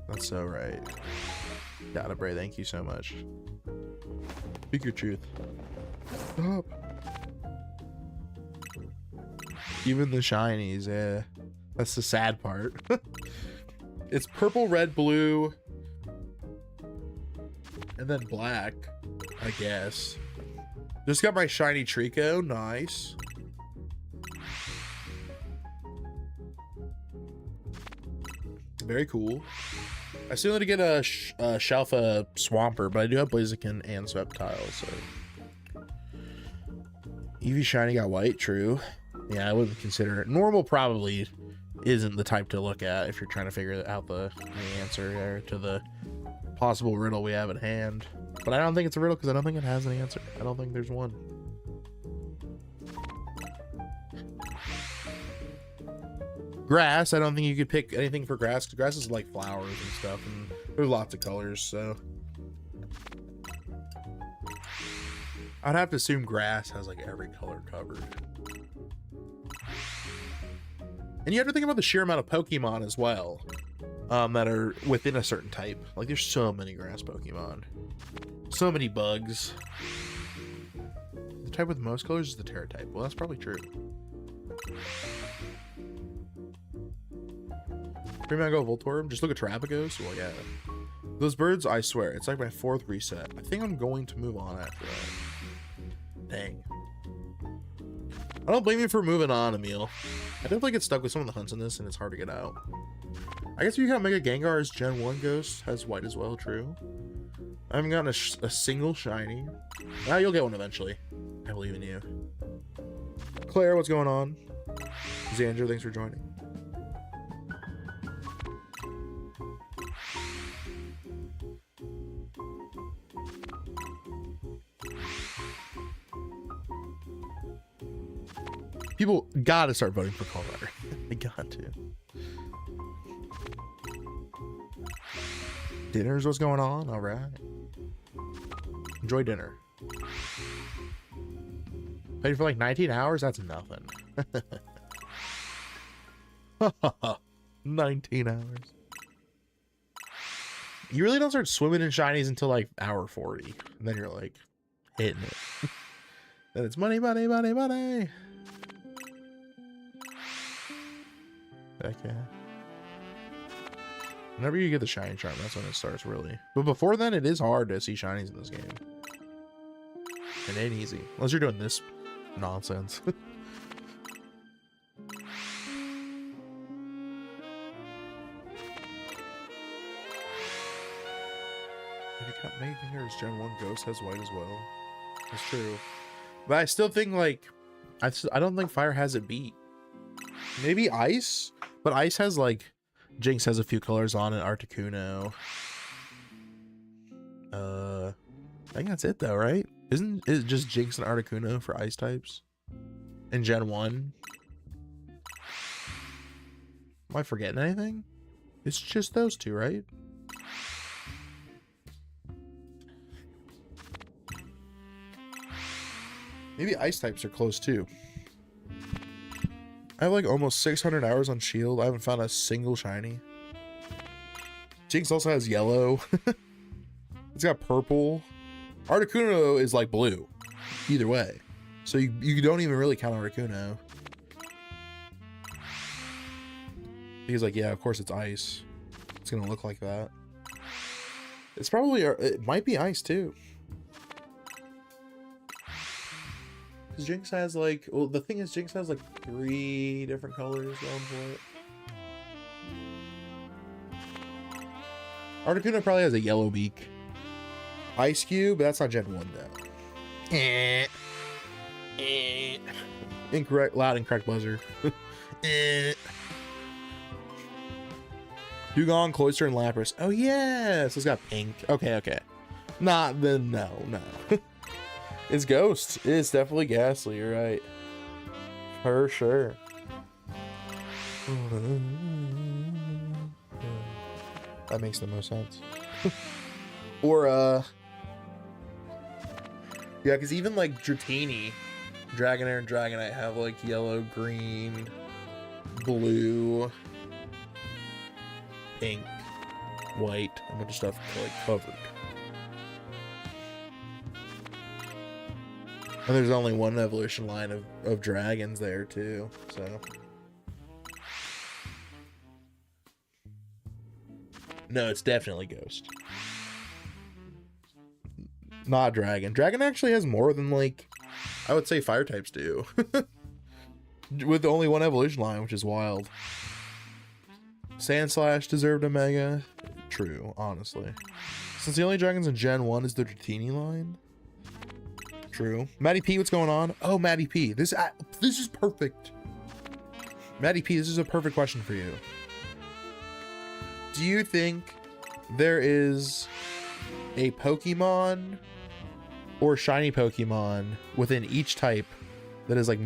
That's so right. Got it, Bray. Thank you so much. Speak your truth. Stop. Even the shinies, yeah. That's the sad part. It's purple, red, blue, and then black, I guess. Just got my shiny Trico. Nice. Very cool. I still need to get a Shalpha Swamper, but I do have Blaziken and Sceptile, so. Eevee shiny got white, true. Yeah, I wouldn't consider it. Normal probably isn't the type to look at if you're trying to figure out the answer there to the possible riddle we have at hand. But I don't think it's a riddle because I don't think it has an answer. I don't think there's one. Grass, I don't think you could pick anything for grass because grass is like flowers and stuff, and there's lots of colors, so. I'd have to assume grass has like every color covered. And you have to think about the sheer amount of Pokemon as well, that are within a certain type. Like, there's so many grass Pokemon. So many bugs. The type with most colors is the Terra type. Well, that's probably true. Maybe I go Voltorb. Just look at Terrapagos. Well, yeah. Those birds, I swear, it's like my 4th reset. I think I'm going to move on after that. Dang. I don't blame you for moving on, Emil. I definitely get stuck with some of the hunts in this, and it's hard to get out. I guess if you got Mega Gengar's Gen 1 Ghost has white as well, true. I haven't gotten a single shiny. Ah, you'll get one eventually. I believe in you. Claire, what's going on? Xander, thanks for joining. People gotta start voting for Colorado. They got to. Dinner's what's going on? All right. Enjoy dinner. Played for like 19 hours? That's nothing. 19 hours. You really don't start swimming in shinies until like hour 40. And then you're like hitting it. Then it's money, money, money, money. Heck yeah. Whenever you get the shiny charm, that's when it starts really. But before then, it is hard to see shinies in this game. It ain't easy. Unless you're doing this nonsense. If you got Mega Gengar's Gen 1 Ghost has white as well. That's true. But I still think, like, I don't think Fire has it beat. Maybe Ice? But Ice has, like, Jinx has a few colors on it. Articuno. I think that's it, though, right? Isn't it just Jinx and Articuno for Ice types? In Gen 1? Am I forgetting anything? It's just those two, right? Maybe Ice types are close, too. I have like almost 600 hours on Shield. I haven't found a single shiny. Jinx also has yellow. It's got purple. Articuno is like blue. Either way. So you don't even really count Articuno. He's like, yeah, of course it's ice. It's gonna look like that. It's probably, it might be ice too. Because Jinx has like, well, the thing is, Jinx has like 3 different colors going for it. Articuno probably has a yellow beak. Ice Cube, but that's not Gen 1 though. Incorrect, loud and correct buzzer. Dugong, Cloyster, and Lapras. Oh yeah, so it's got pink. Okay. Not then, no. It's Ghost. It's definitely Ghastly, you're right. For sure. That makes the most sense. Or, yeah, because even like Dratini, Dragonair and Dragonite have like yellow, green, blue, pink, white, a bunch of stuff like covered. And there's only one evolution line of dragons there too, so. No, it's definitely Ghost. Not Dragon. Dragon actually has more than, like, I would say fire types do. With only one evolution line, which is wild. Sandslash deserved a Mega. True, honestly. Since the only dragons in Gen 1 is the Dratini line. True. Maddie P, what's going on? Oh, Maddie P. This is perfect. Maddie P, this is a perfect question for you. Do you think there is a Pokemon or shiny Pokemon within each type that is like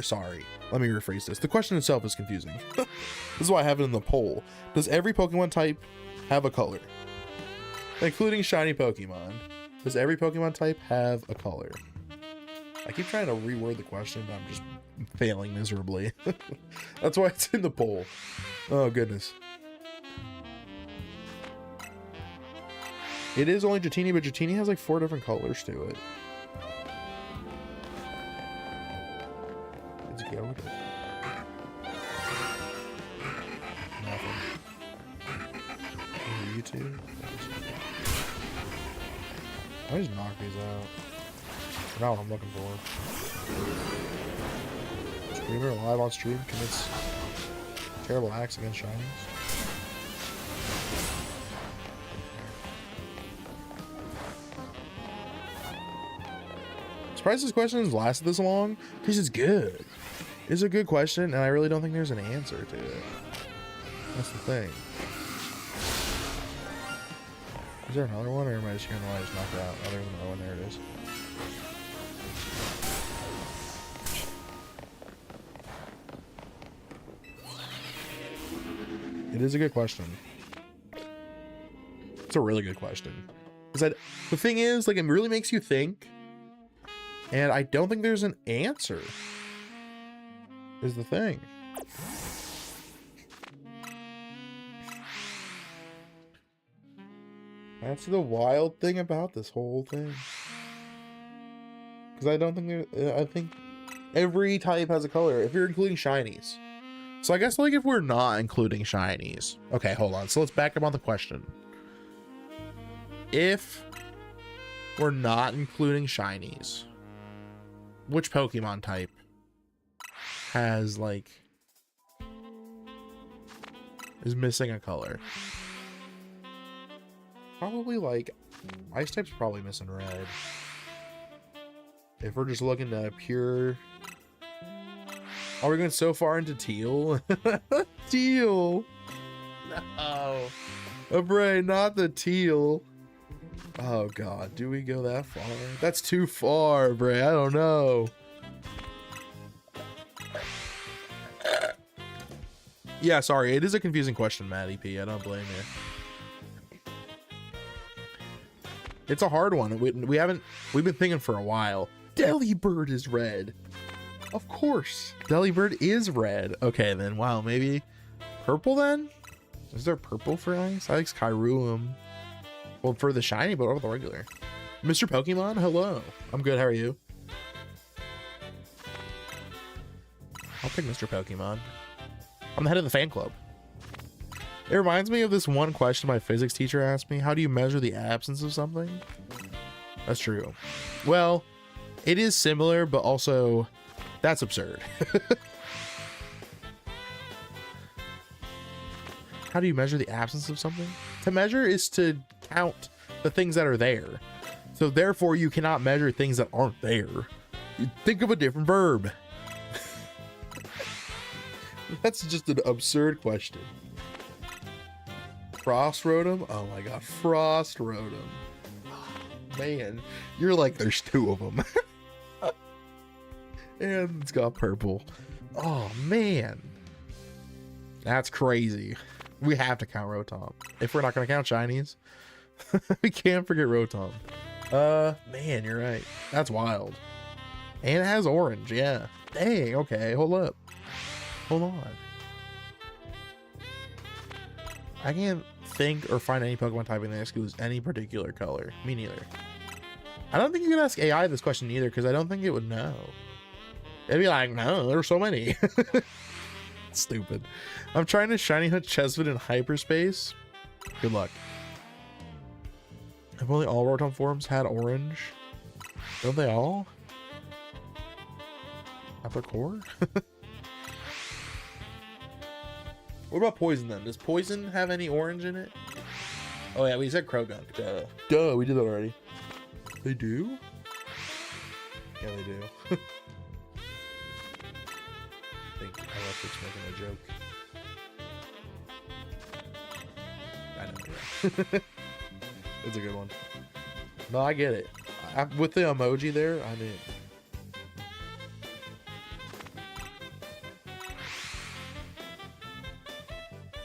sorry, let me rephrase this. The question itself is confusing. This is why I have it in the poll. Does every Pokemon type have a color? Including shiny Pokemon. Does every Pokemon type have a color? I keep trying to reword the question, but I'm just failing miserably. That's why it's in the poll. Oh, goodness. It is only Dratini, but Dratini has like 4 different colors to it. Let's go with it. Nothing. YouTube. I just knock these out. Not what I'm looking for. Streamer live on stream commits terrible acts against shinies. Surprised this question has lasted this long because it's good. It's a good question, and I really don't think there's an answer to it. That's the thing. Is there another one, or am I just hearing the one I just knocked out? Oh, there's another one. There it is. It is a good question. It's a really good question. Because the thing is, like, it really makes you think. And I don't think there's an answer, is the thing. That's the wild thing about this whole thing. Because I don't think I think every type has a color, if you're including shinies. So I guess, like, if we're not including shinies. Okay, hold on. So let's back up on the question. If we're not including shinies, which Pokemon type has, like, is missing a color? Probably, like, Ice type's probably missing red. If we're just looking to pure... Are we going so far into teal? Teal! No. Bray, not the teal. Oh god, do we go that far? That's too far, Bray. I don't know. Yeah, sorry. It is a confusing question, Maddie P. I don't blame you. It's a hard one. We've been thinking for a while. Delibird is red. Of course. Delibird is red. Okay, then. Wow, maybe purple then? Is there purple for ice? I like Skyruum. Well, for the shiny, but over the regular. Mr. Pokemon, hello. I'm good. How are you? I'll pick Mr. Pokemon. I'm the head of the fan club. It reminds me of this one question my physics teacher asked me. How do you measure the absence of something? That's true. Well, It is similar, but also that's absurd. How do you measure the absence of something? To measure is to count the things that are there. So therefore you cannot measure things that aren't there. You think of a different verb. That's just an absurd question. Frostrotum? Oh my god, Frostrotum. Man, you're like, there's two of them. And it's got purple. Oh man. That's crazy. We have to count Rotom. If we're not going to count shinies, we can't forget Rotom. Man, you're right. That's wild. And it has orange, yeah. Dang, okay, hold up. Hold on. I can't think or find any Pokemon typing that excludes any particular color. Me neither. I don't think you can ask AI this question either, because I don't think it would know. It'd be like, no, there's so many. Stupid. I'm trying to shiny hunt Chesvid in hyperspace. Good luck. If only all Rotom forms had orange. Don't they all? At their core? What about poison then? Does poison have any orange in it? Oh yeah, we said Krogunk. Duh. Duh, we did that already. They do? Yeah, they do. I think Electric's making a joke. I know, yeah. It's a good one. No, I get it. With the emoji there, I did.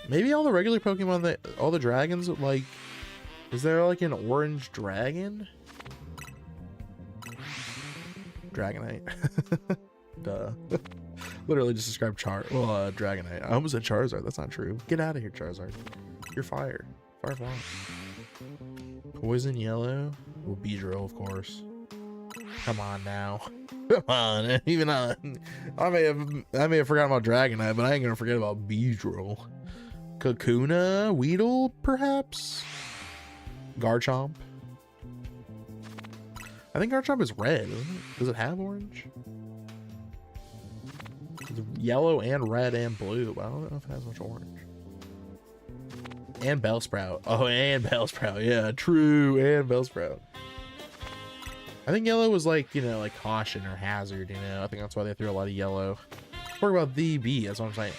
Maybe all the regular Pokemon that all the dragons, like, is there like an orange dragon? Dragonite. Duh. Literally just described Dragonite. I almost said Charizard. That's not true. Get out of here, Charizard. You're fire. Firefly. Poison yellow. Well, Beedrill, of course. Come on now. Come on. Even I may have forgotten about Dragonite, but I ain't gonna forget about Beedrill. Kakuna, Weedle, perhaps? Garchomp. I think Garchomp is red, isn't it? Does it have orange? It's yellow and red and blue, but I don't know if it has much orange. And Bellsprout. Oh, and Bellsprout. Yeah, true. And Bellsprout. I think yellow was like, you know, like caution or hazard, you know. I think that's why they threw a lot of yellow. Talk about the B, that's what I'm saying.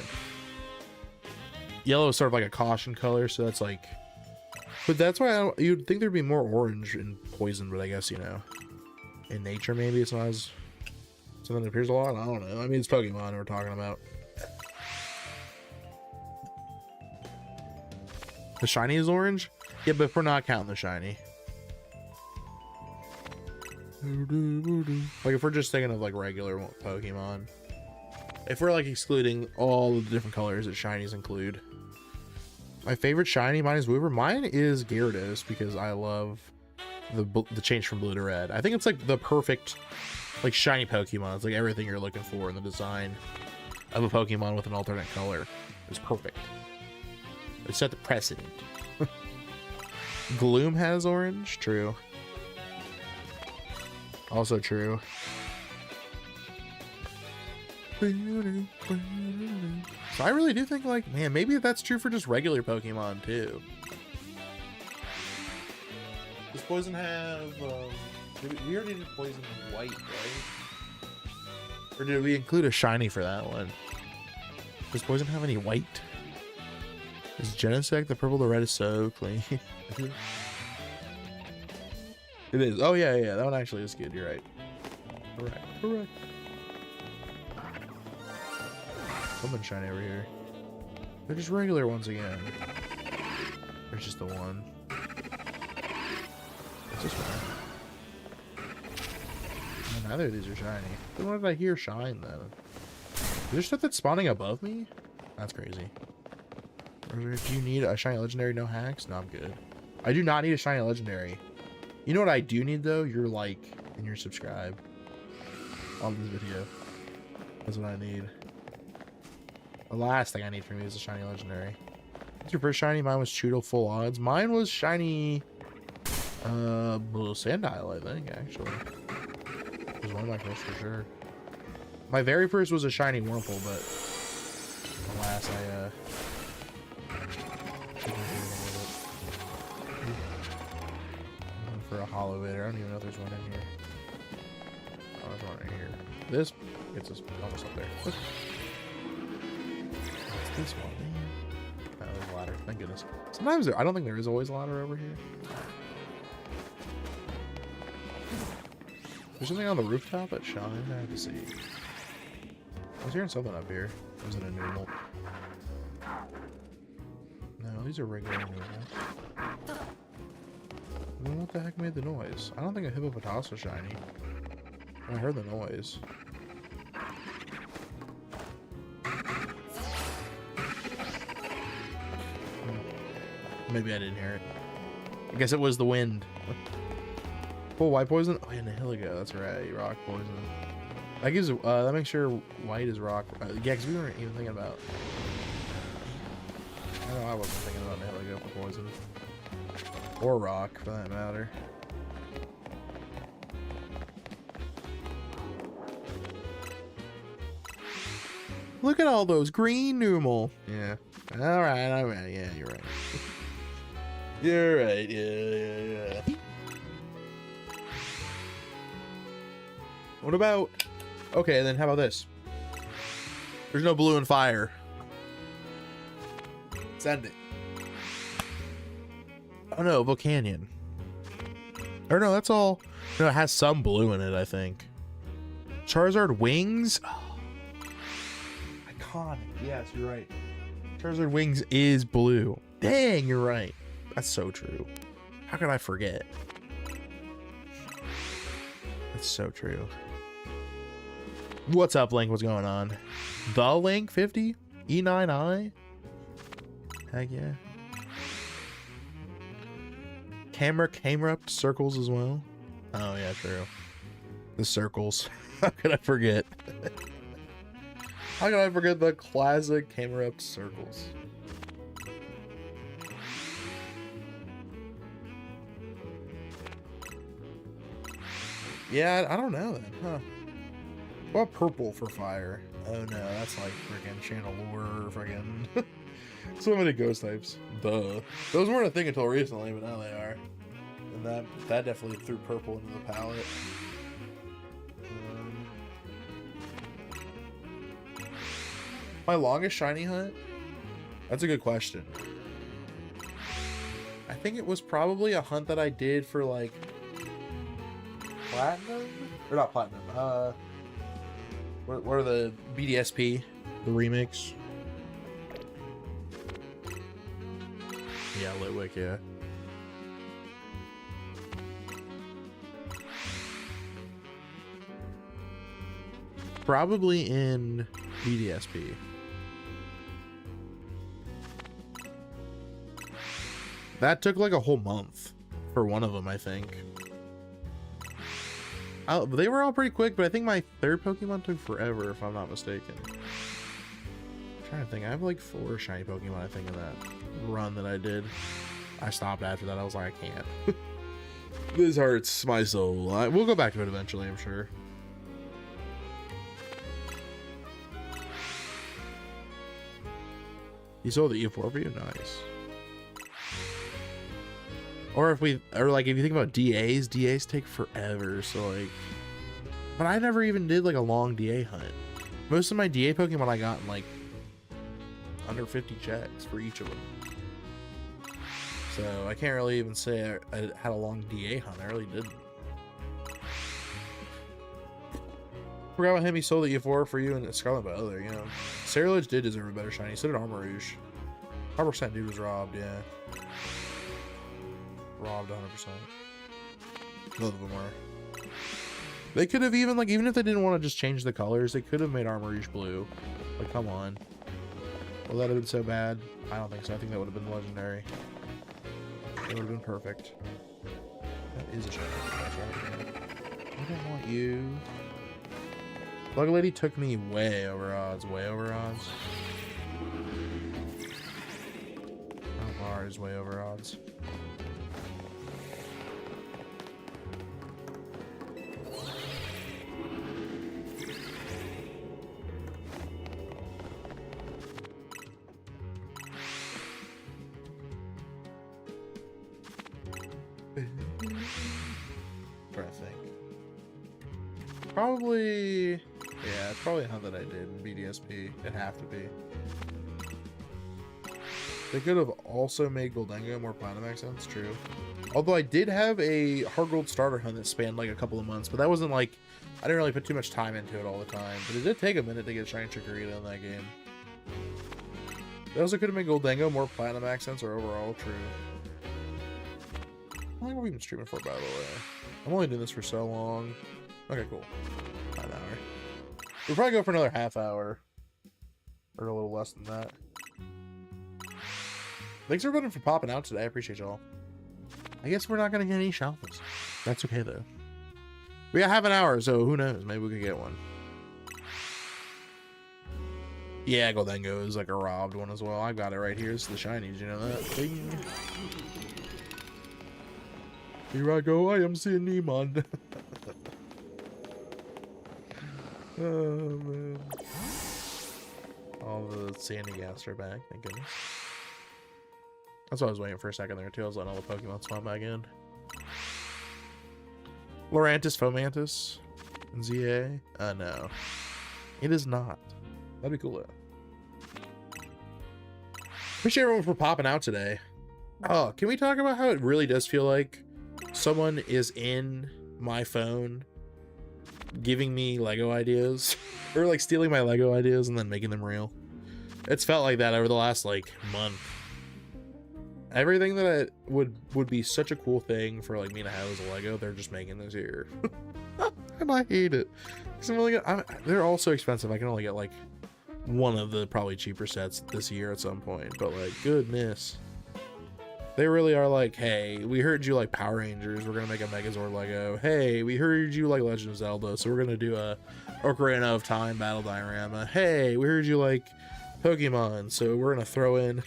Yellow is sort of like a caution color, so that's like, but that's why you'd think there'd be more orange in poison, but I guess, you know, in nature maybe it's not as something that appears a lot. I don't know. I mean, it's Pokemon we're talking about. The shiny is orange? Yeah, but if we're not counting the shiny. Like if we're just thinking of like regular Pokemon. If we're like excluding all of the different colors that shinies include. My favorite shiny, mine is Wooper. Mine is Gyarados because I love the change from blue to red. I think it's like the perfect like shiny Pokemon. It's like everything you're looking for in the design of a Pokemon with an alternate color. It's perfect. It set the precedent. Gloom has orange. True. Also true. So I really do think, like, man, maybe that's true for just regular Pokemon too. Does poison have we already did poison white, right? Or did we include a shiny for that one? Does poison have any white? Is Genesect the purple to red is so clean? It is. Oh yeah, yeah, that one actually is good. You're right. Correct. Something shiny over here. They're just regular ones again. There's just the one. What's this one? Oh, neither of these are shiny. Then why did I hear shine then? Is there stuff that's spawning above me? That's crazy. Do you need a shiny legendary? No hacks? No, I'm good. I do not need a shiny legendary. You know what I do need though? Your like and your subscribe on this video. That's what I need. The last thing I need from you is a shiny legendary. What's your first shiny? Mine was Choodle full odds. Mine was shiny Sandile, I think, actually. was one of my first for sure. My very first was a shiny Wurmple, but alas, for a hollow bit. I don't even know if there's one in here. Oh, there's one in here. This gets us almost up there. What's this one, man? Oh, there's a ladder. Thank goodness. Sometimes I don't think there is always a ladder over here. There's something on the rooftop that shines. I have to see. I was hearing something up here. Was it a normal? No, these are regular normals. Then what the heck made the noise? I don't think a hippopotamus was shiny. I heard the noise. Maybe I didn't hear it. I guess it was the wind. Oh, white poison? Oh, yeah, Nihilego. That's right. Rock poison. That gives. That makes sure white is rock. Yeah, because we weren't even thinking about. I know I wasn't thinking about Nihilego for poison. Or rock, for that matter. Look at all those green Numal. Yeah. All right. Yeah, you're right. You're right. Yeah. What about... Okay, then how about this? There's no blue and fire. Send it. Oh no, Volcanion. Or no, that's all... No, it has some blue in it, I think. Charizard Wings? Oh. Iconic. Yes, you're right. Charizard Wings is blue. Dang, you're right. That's so true. How could I forget? That's so true. What's up, Link? What's going on? The Link 50? E9i? Heck yeah. Camera up circles as well. Oh yeah, true. The circles. How could I forget? How could I forget the classic camera up circles? Yeah, I don't know then, huh? What purple for fire? Oh no, that's like freaking Chandelure, freaking so many ghost types. Duh. Those weren't a thing until recently, but now they are. And that definitely threw purple into the palette. My longest shiny hunt? That's a good question. I think it was probably a hunt that I did for like platinum? Or not platinum. What are the BDSP? The remix? Yeah, Litwick, yeah. Probably in BDSP. That took like a whole month for one of them, I think. They were all pretty quick, but I think my third Pokemon took forever, if I'm not mistaken. I'm trying to think. I have like 4 shiny Pokemon, I think, in that run that I did. I stopped after that. I was like, I can't. This hurts my soul. We'll go back to it eventually, I'm sure. You sold the E4 for you? Nice. Or if you think about DAs take forever, so like, but I never even did like a long DA hunt. Most of my DA Pokemon I got in like under 50 checks for each of them. So I can't really even say I had a long DA hunt. I really didn't. Forgot about him. He sold the E4 for you and Scarlet by other, you know. Cerulege did deserve a better shiny. So did Armarouge. 100% dude was robbed, yeah. Robbed 100%. Both of them were. They could have even, like, even if they didn't want to just change the colors, they could have made Armarouge blue. Like, come on. Will that have been so bad? I don't think so. I think that would have been legendary. It would have been perfect. That is a shiny. I don't want you. Bug Lady took me way over odds. Way over odds. How far is way over odds? trying to think. Probably, yeah, it's probably a hunt that I did in BDSP. It'd have to be. They could have also made Goldengo more platinum accents, true. Although I did have a hard gold starter hunt that spanned like a couple of months, but that wasn't like, I didn't really put too much time into it all the time. But it did take a minute to get Shiny Chikorita in that game. They also could have made Goldengo more platinum accents or overall, true. How long have we been streaming for, by the way? I'm only doing this for so long. Okay, cool. About an hour. We'll probably go for another half hour. Or a little less than that. Thanks everybody for popping out today. I appreciate y'all. I guess we're not going to get any shalphas. That's okay, though. We got half an hour, so who knows? Maybe we could get one. Yeah, Goldengo is like a robbed one as well. I got it right here. It's the shinies, you know that? Ding. Here I go. I am seeing Nemon. Oh, man. All the sandy gas are back. Thank goodness. That's what I was waiting for a second there, too. I was letting all the Pokemon spawn back in. Lorantis, Fomantis, and ZA? No. It is not. That'd be cool, though. Appreciate everyone for popping out today. Oh, can we talk about how it really does feel like someone is in my phone giving me Lego ideas? Or, like, stealing my Lego ideas and then making them real? It's felt like that over the last, like, month. Everything that would be such a cool thing for like me to have as a Lego, they're just making this here. And I hate it. They're all so expensive. I can only get like one of the probably cheaper sets this year at some point. But like, goodness. They really are like, hey, we heard you like Power Rangers. We're going to make a Megazord Lego. Hey, we heard you like Legend of Zelda. So we're going to do a Ocarina of Time battle diorama. Hey, we heard you like Pokemon. So we're going to throw in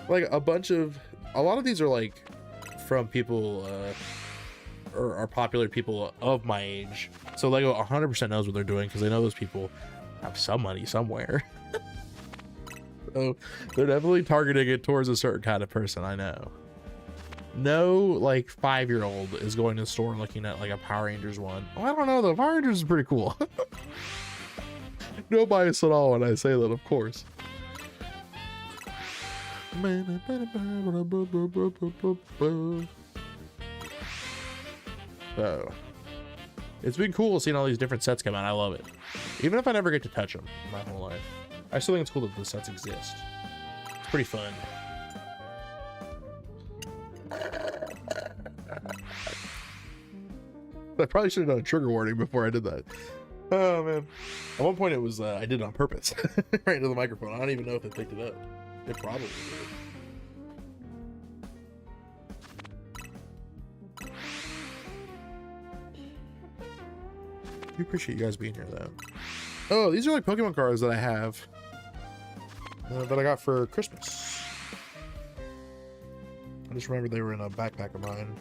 like a lot of these are like from people or are popular people of my age, so Lego 100% knows what they're doing because they know those people have some money somewhere. So they're definitely targeting it towards a certain kind of person. I know no like 5-year-old is going to the store looking at like a Power Rangers one. Oh, I don't know though. Power Rangers is pretty cool. No bias at all when I say that, of course. So it's been cool seeing all these different sets come out. I love it, even if I never get to touch them my whole life. I still think it's cool that the sets exist. It's pretty fun. I probably should have done a trigger warning before I did that. Oh man, at one point it was I did it on purpose. Right into the microphone. I don't even know if it picked it up. It probably did. I appreciate you guys being here, though. Oh, these are like Pokemon cards that I have that I got for Christmas. I just remember they were in a backpack of mine.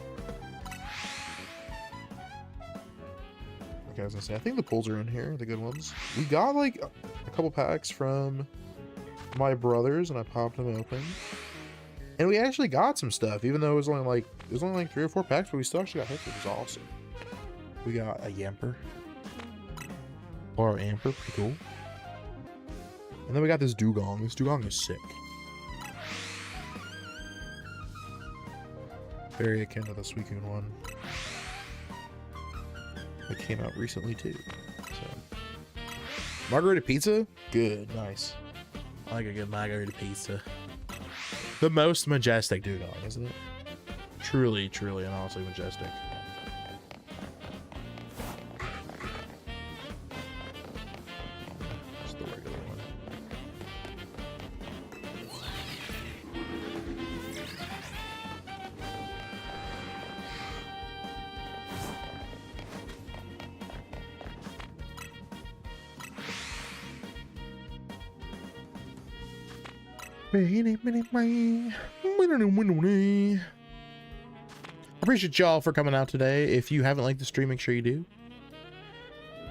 Okay, I was gonna say, I think the pulls are in here, the good ones. We got like a couple packs from my brothers and I popped them open, and we actually got some stuff, even though it was only like 3 or 4 packs, but we still actually got hit. It was awesome. We got a Yamper or Amper, pretty cool. And then we got this Dugong. This Dugong is sick, very akin to the Suicune one that came out recently too. So margarita pizza, good, nice. I like a good margarita pizza. The most majestic Dugong, isn't it? Truly, truly, and honestly majestic. Just the regular one. I appreciate y'all for coming out today. If you haven't liked the stream, make sure you do.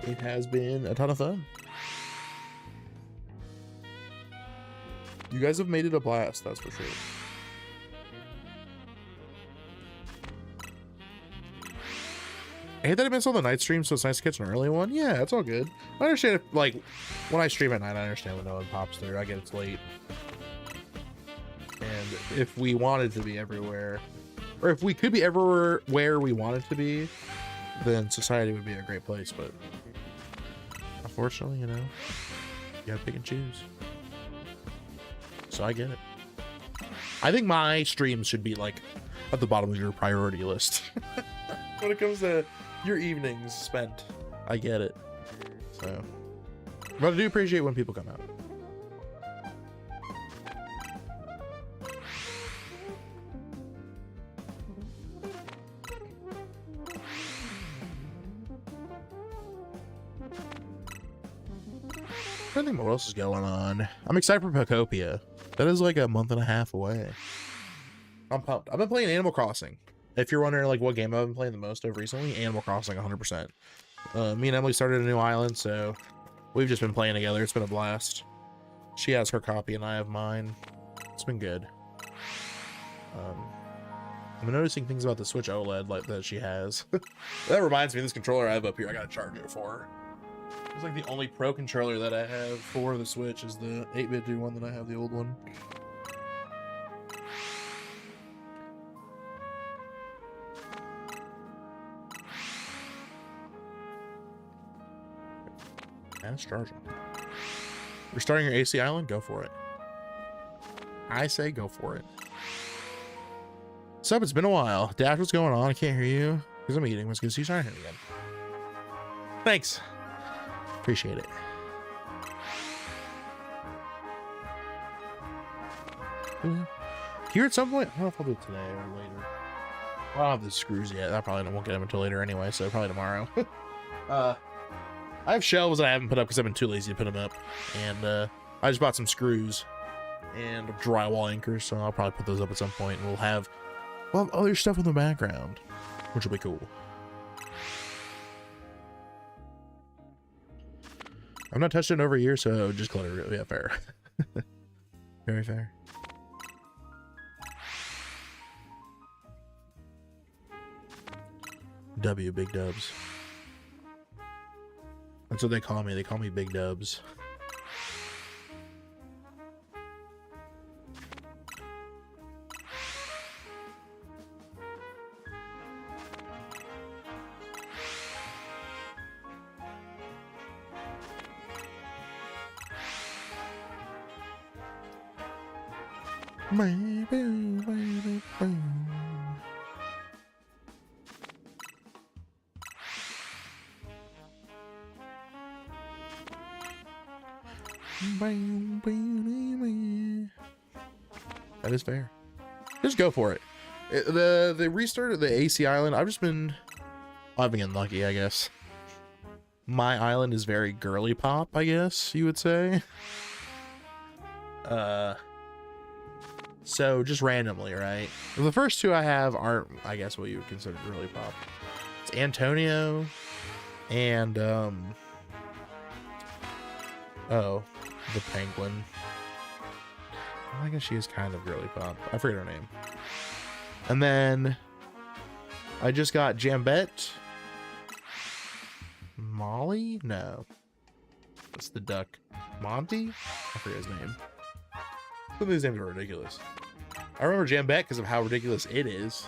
It has been a ton of fun. You guys have made it a blast, that's for sure. I hate that I missed all the night streams, so it's nice to catch an early one. Yeah, it's all good. I understand if, like, when I stream at night, I understand when no one pops through. I get it's late. And if we wanted to be everywhere, or if we could be everywhere where we wanted to be, then society would be a great place. But unfortunately, you know, you gotta pick and choose. So I get it. I think my streams should be like at the bottom of your priority list when it comes to your evenings spent. I get it. So, but I do appreciate when people come out. I think what else is going on. I'm excited for Pocopia. That is like a month and a half away. I'm pumped. I've been playing Animal Crossing. If you're wondering like what game I've been playing the most of recently, Animal Crossing 100%. Me and Emily started a new island, so we've just been playing together. It's been a blast. She has her copy and I have mine. It's been good. I'm noticing things about the Switch OLED like that she has. That reminds me of this controller I have up here. I gotta charge it for her. It's like the only pro controller that I have for the Switch is the 8-bit one that I have, the old one. And it's charging. You're starting your AC island? Go for it. I say go for it. What's up? It's been a while. Dash, what's going on? I can't hear you because I'm eating. It's good to see you trying to hear me again. Thanks. Appreciate it. Here at some point, I don't know if I'll do it today or later. I don't have the screws yet. I probably won't get them until later anyway, so probably tomorrow. I have shelves that I haven't put up because I've been too lazy to put them up, and I just bought some screws and drywall anchors, so I'll probably put those up at some point, and we'll have other stuff in the background, which will be cool. I've not touched it in over a year, so just clutter. Yeah, fair. Very fair. W, Big Dubs. That's what they call me. They call me Big Dubs. That is fair. Just go for it. The restart of the AC island, I've been getting lucky, I guess. My island is very girly pop, I guess you would say. So just randomly, right? The first two I have aren't, I guess, what you would consider girly pop. It's Antonio and oh, the penguin. I guess she is kind of girly pop. I forget her name. And then I just got Jambette. Molly? No. That's the duck. Monty? I forget his name. Some of these names are ridiculous. I remember Jambette because of how ridiculous it is.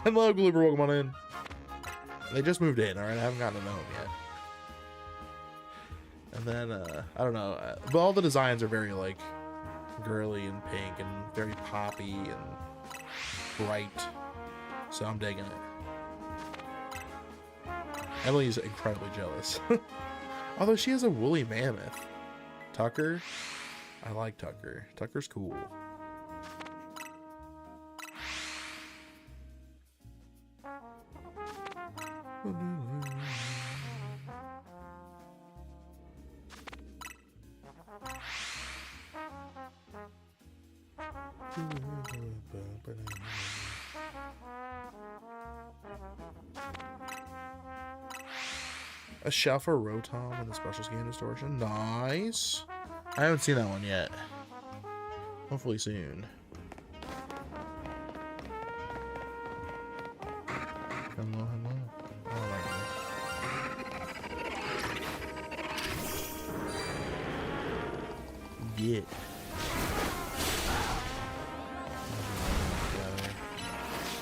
Hello, Gloober. Welcome on in. They just moved in, alright? I haven't gotten to know them yet. And then, I don't know. But all the designs are very, like, girly and pink and very poppy and bright. So I'm digging it. Emily's incredibly jealous. Although she has a woolly mammoth. Tucker? I like Tucker. Tucker's cool. A shalpha rotom in the special scan distortion. Nice. I haven't seen that one yet. Hopefully soon. Hello, hello. Oh my get.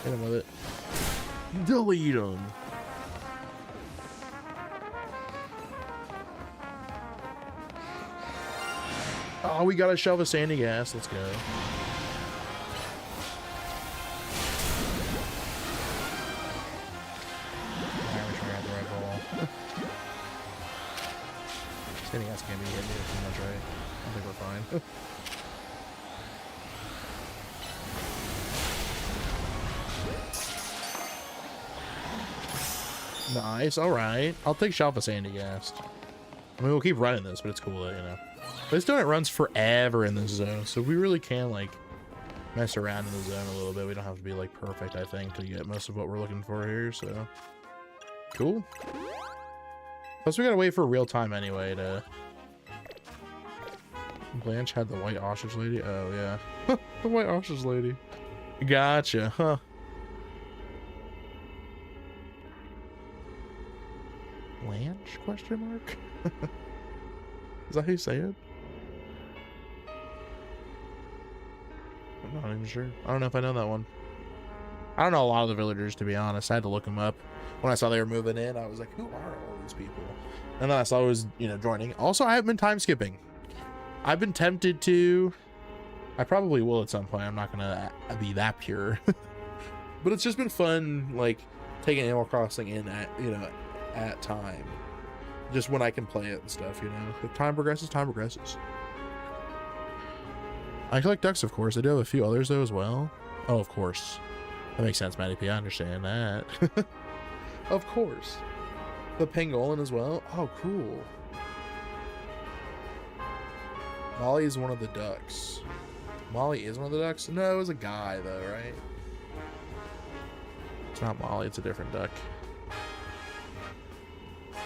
Hit him with it. Delete him. Oh, we got a shelf of sandy gas. Let's go. Sandy gas can't be hitting me too much, right? I think we're fine. Nice. All right. I'll take shelf of sandy gas. I mean, we'll keep running this, but it's cool that, you know. This donut runs forever in this zone, so we really can, like, mess around in the zone a little bit. We don't have to be, like, perfect, I think, to get most of what we're looking for here, so. Cool. Plus, we gotta wait for real time anyway to... Blanche had the white ostrich lady? Oh, yeah. The white ostrich lady. Gotcha, huh. Blanche? Question mark? Is that how you say it? I'm not even sure. I don't know if I know that one. I don't know a lot of the villagers, to be honest. I had to look them up. When I saw they were moving in, I was like, who are all these people? And then I saw it was, you know, joining. Also, I haven't been time skipping. I've been tempted to. I probably will at some point. I'm not gonna be that pure. But it's just been fun, like, taking Animal Crossing in at, you know, at time. Just when I can play it and stuff, you know. If time progresses, time progresses. I collect ducks, of course. I do have a few others, though, as well. Oh, of course. That makes sense, Matty P. I understand that. Of course. The pangolin as well. Oh, cool. Molly is one of the ducks. Molly is one of the ducks? No, it was a guy, though, right? It's not Molly. It's a different duck.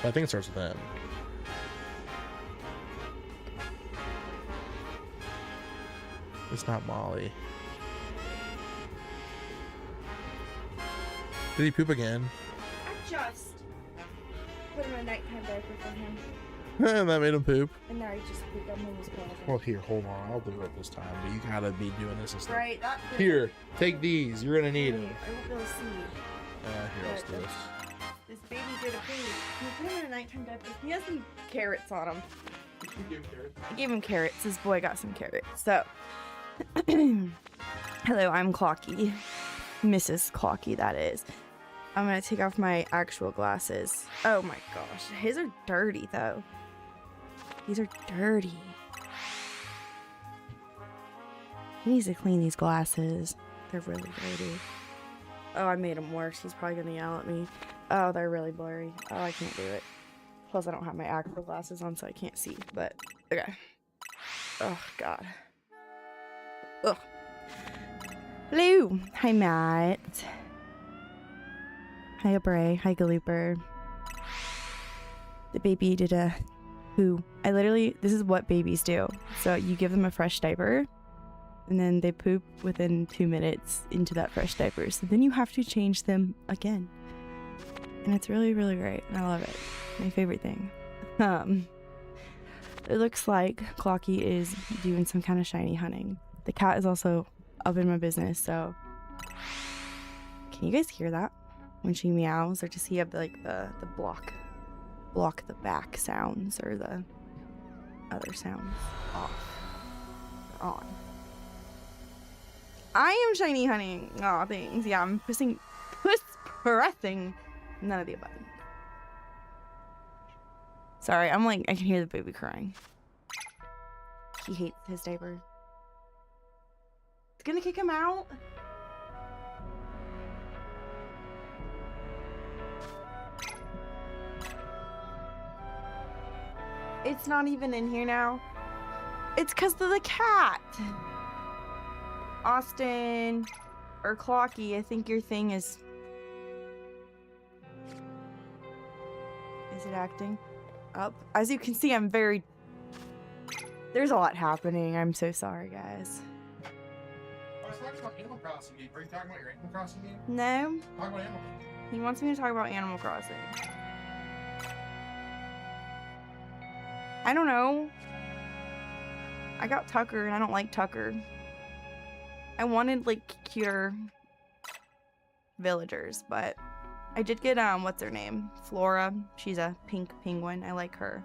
But I think it starts with M. It's not Molly. Did he poop again? I just put him in a nighttime diaper for him. And that made him poop. And now he just pooped on his closet. Well, here, hold on. I'll do it this time. But you gotta be doing this instead. Right, that Here, take these. You're gonna need them. I won't be able to see. Here, let's do this. This baby did a poop. Can you put him in a nighttime diaper? He has some carrots on him. I gave him carrots. This boy got some carrots. So, hello, I'm Clocky. Mrs. Clocky, that is. I'm gonna take off my actual glasses. Oh my gosh. His are dirty, though. These are dirty. He needs to clean these glasses. They're really dirty. Oh, I made him worse. He's probably gonna yell at me. Oh, they're really blurry. Oh, I can't do it. Plus, I don't have my actual glasses on, so I can't see. But, okay. Oh, God. Ugh. Hello. Hi, Matt. Hi, Bray. Hi, Galooper. The baby did a poo. This is what babies do. So you give them a fresh diaper, and then they poop within 2 minutes into that fresh diaper. So then you have to change them again. And it's really, really great. And I love it. My favorite thing. It looks like Clocky is doing some kind of shiny hunting. The cat is also up in my business, so can you guys hear that when she meows, or does he have like the block the back sounds, or the other sounds off or on? I am shiny hunting. Aw, thanks. Yeah, I'm pressing none of the above. Sorry, I can hear the baby crying. He hates his diaper. It's gonna kick him out. It's not even in here now. It's because of the cat. Austin, or Clocky, I think your thing is... Is it acting up? As you can see, I'm very... There's a lot happening. I'm so sorry, guys. I was talking about Animal Crossing game. Are you talking about your Animal Crossing game? No. Talk about Animal Crossing. He wants me to talk about Animal Crossing. I don't know. I got Tucker, and I don't like Tucker. I wanted, like, cuter villagers, but I did get, what's her name? Flora. She's a pink penguin. I like her.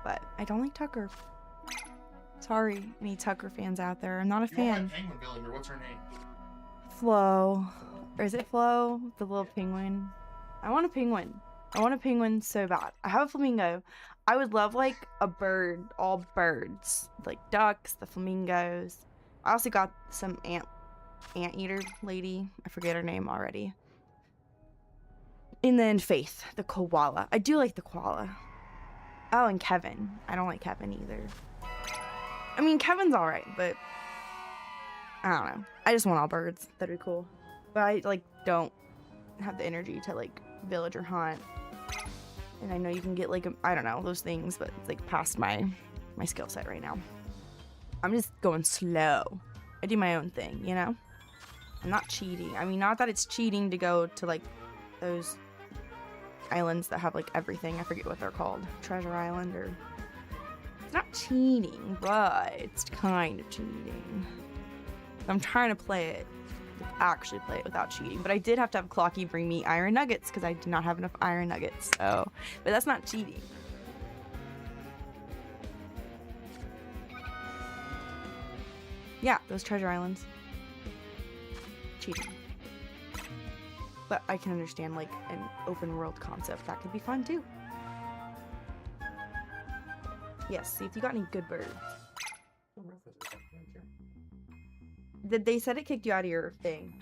But I don't like Tucker. Sorry, any Tucker fans out there. I'm not a fan. penguin villager. What's her name? Flo. Or is it Flo? The little penguin. I want a penguin. I want a penguin so bad. I have a flamingo. I would love, like, a bird. All birds. Like ducks, the flamingos. I also got some anteater lady. I forget her name already. And then Faith, the koala. I do like the koala. Oh, and Kevin. I don't like Kevin either. I mean, Kevin's alright, but I don't know. I just want all birds. That'd be cool. But I, like, don't have the energy to, like, villager hunt. And I know you can get, like, I don't know, those things, but it's, like, past my skill set right now. I'm just going slow. I do my own thing, you know? I'm not cheating. I mean, not that it's cheating to go to, like, those islands that have, like, everything. I forget what they're called. Treasure Island or... It's not cheating, but it's kind of cheating. I'm trying to play it, like, actually play it without cheating. But I did have to have Clocky bring me iron nuggets because I did not have enough iron nuggets. So, but that's not cheating. Yeah, those treasure islands. Cheating. But I can understand, like, an open world concept. That could be fun too. Yes, see if you got any good birds. They said it kicked you out of your thing.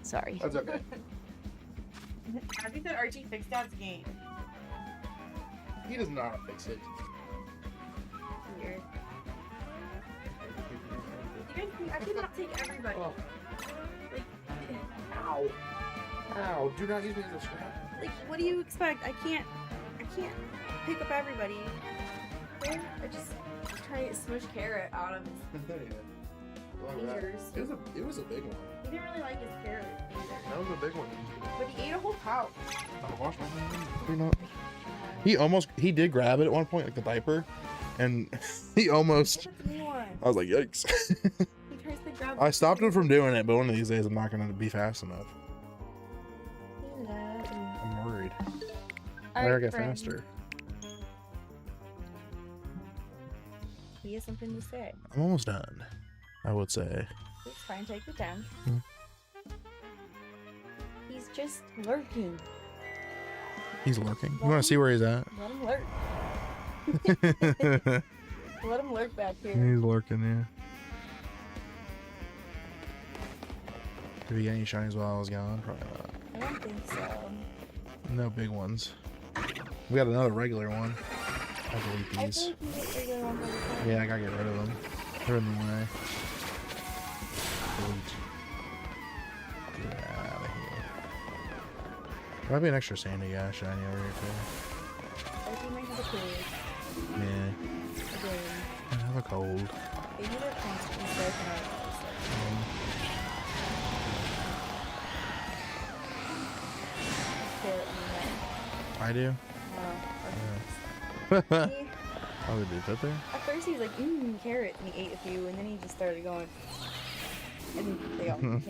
Sorry. That's okay. I think that Archie fixed Dad's game. He does not fix it. Weird. You guys, I did not take everybody. Oh. Like, Ow. Ow. Do not use me as a scrap. like, what do you expect? I can't pick up everybody. I just try to smush carrot out of his fingers. It was a big one. He didn't really like his carrot either. That was a big one. But he ate a whole pouch. He did grab it at one point, like the diaper, and he almost. Look at the new one. I was like, yikes. He tries to grab I stopped him from doing it, but one of these days I'm not going to be fast enough. I'm worried. I gotta get faster. He has something to say. I'm almost done, I would say. It's fine, take your time. Hmm. He's just lurking. He's lurking. You want to see where he's at? Let him lurk. Let him lurk back here. He's lurking, yeah. Did we get any shinies while I was gone? Probably not. I don't think so. No big ones. We got another regular one. I'll delete I these. feel like you get regular ones all the time. Yeah, I gotta get rid of them. They're in the way. Delete. Get out of here. Might be an extra sandy guy shiny over here too. I think might have a cold. Yeah. Again. I have a cold. Maybe they're constantly soaking out. Carrot in the neck. I do. He, Oh, did they put there? at first he was like, carrot, and he ate a few, and then he just started going. And they all came.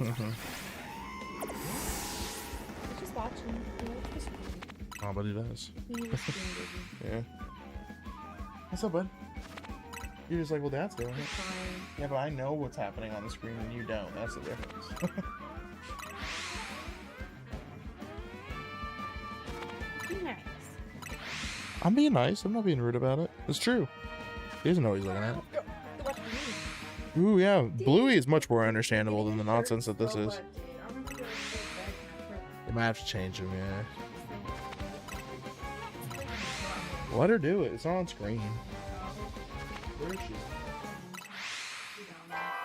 Just watching. You know, just Oh, but he does. he was being busy. Yeah. What's up, bud? You're just like, well, Dad's doing it. It's fine. Yeah, but I know what's happening on the screen and you don't. That's the difference. Be nice. I'm being nice. I'm not being rude about it. It's true. He doesn't know what he's looking at. Go watch the movie. Ooh, yeah. Bluey is much more understandable than the nonsense that this is. You might have to change him, yeah. Let her do it. It's not on screen. Where is she?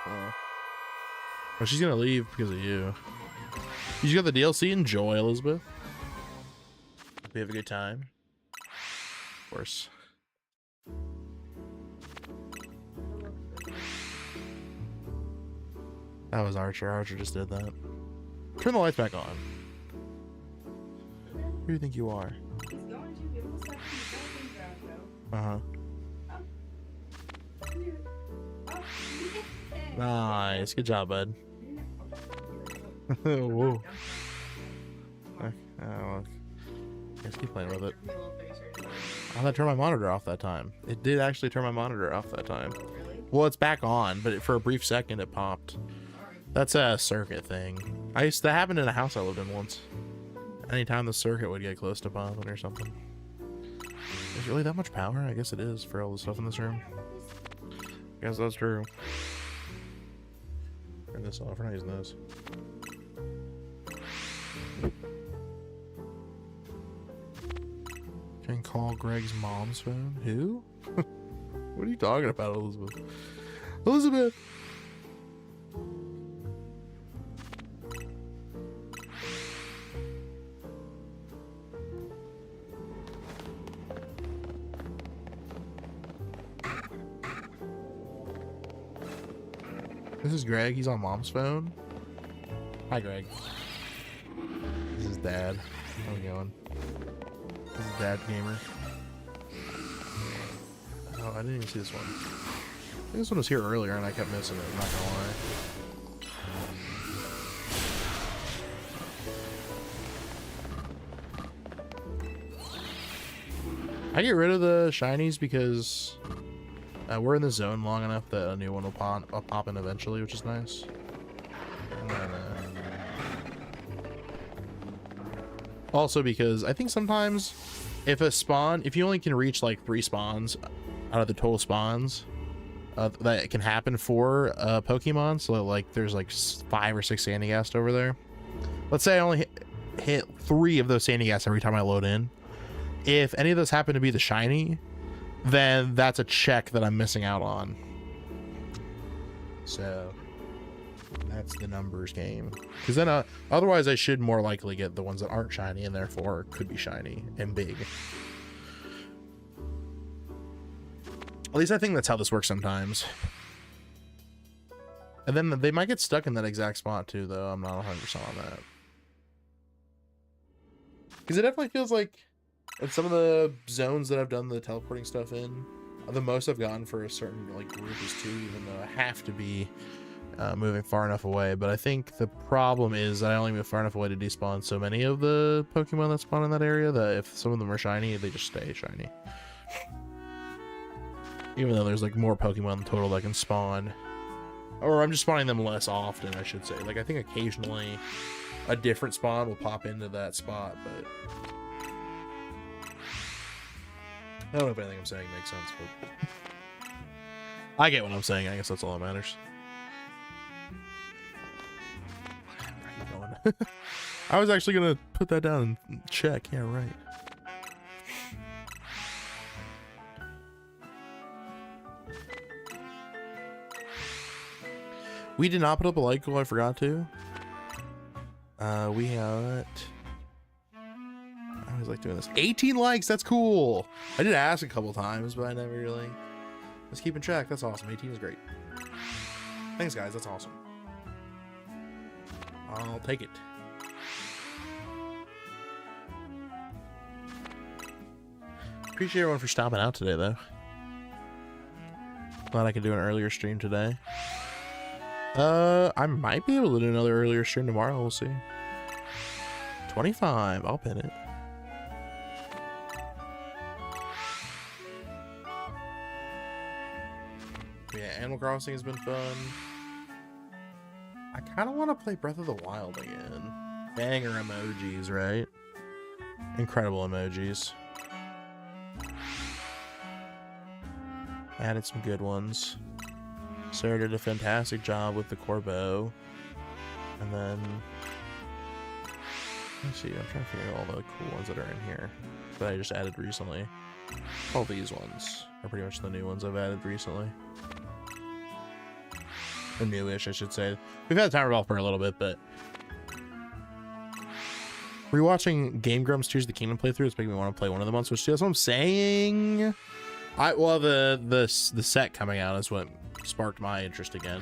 Oh. Well, she's gonna leave because of you. You got the DLC. Enjoy, Elizabeth. Hope you have a good time. Of course. That was Archer. Archer just did that. Turn the lights back on. Who do you think you are? He's going to give him a second. He's going to Uh-huh. Oh, Nice. Good job, bud. Whoa. Oh, let's keep playing with it. Oh, that turned my monitor off that time. It did actually turn my monitor off that time. Well, it's back on, but for a brief second it popped. That's a circuit thing. That happened in a house I lived in once. Anytime the circuit would get close to popping or something. Is really that much power? I guess it is for all the stuff in this room. I guess that's true. Turn this off. We're not using this. Can call Greg's mom's phone. Who? What are you talking about, Elizabeth? Elizabeth! This is Greg. He's on mom's phone. Hi, Greg. This is Dad. How we going? This is Dad Gamer. Oh, I didn't even see this one. I think this one was here earlier and I kept missing it. I'm not gonna lie. I get rid of the shinies because we're in the zone long enough that a new one will pop in eventually, which is nice. And then, also because I think sometimes if you only can reach like 3 spawns out of the total spawns that can happen for Pokemon, so like there's like 5 or 6 Sandygast over there. Let's say I only hit 3 of those Sandygast every time I load in. If any of those happen to be the shiny, then that's a check that I'm missing out on. So that's the numbers game. Because then otherwise I should more likely get the ones that aren't shiny and therefore could be shiny and big. At least I think that's how this works sometimes. And then they might get stuck in that exact spot too, though. I'm not 100% on that. Because it definitely feels like in some of the zones that I've done the teleporting stuff in, the most I've gotten for a certain like group is 2, even though I have to be moving far enough away. But I think the problem is that I only move far enough away to despawn so many of the Pokemon that spawn in that area that if some of them are shiny, they just stay shiny. Even though there's like more Pokemon in total that can spawn. Or I'm just spawning them less often, I should say. Like I think occasionally a different spawn will pop into that spot, but I don't know if anything I'm saying makes sense, but I get what I'm saying. I guess that's all that matters. Where are you going? I was actually gonna put that down and check. Yeah, right. We did not put up a like goal. I forgot to. We got. I always like doing this. 18 likes. That's cool. I did ask a couple times, but I never really was keeping track. That's awesome. 18 is great. Thanks, guys. That's awesome. I'll take it. Appreciate everyone for stopping out today, though. Glad I could do an earlier stream today. I might be able to do another earlier stream tomorrow. We'll see. 25. I'll pin it. Yeah, Animal Crossing has been fun. I kind of want to play Breath of the Wild again. Banger emojis, right? Incredible emojis. Added some good ones. Sarah did a fantastic job with the Corbeau. And then let's see, I'm trying to figure out all the cool ones that are in here that I just added recently. All these ones are pretty much the new ones I've added recently. Or newish, I should say. We've had Tower Golf for a little bit, but rewatching Game Grumps Tears of the Kingdom playthrough is making me want to play one of the months, which is what I'm saying. Well, the set coming out is what sparked my interest again.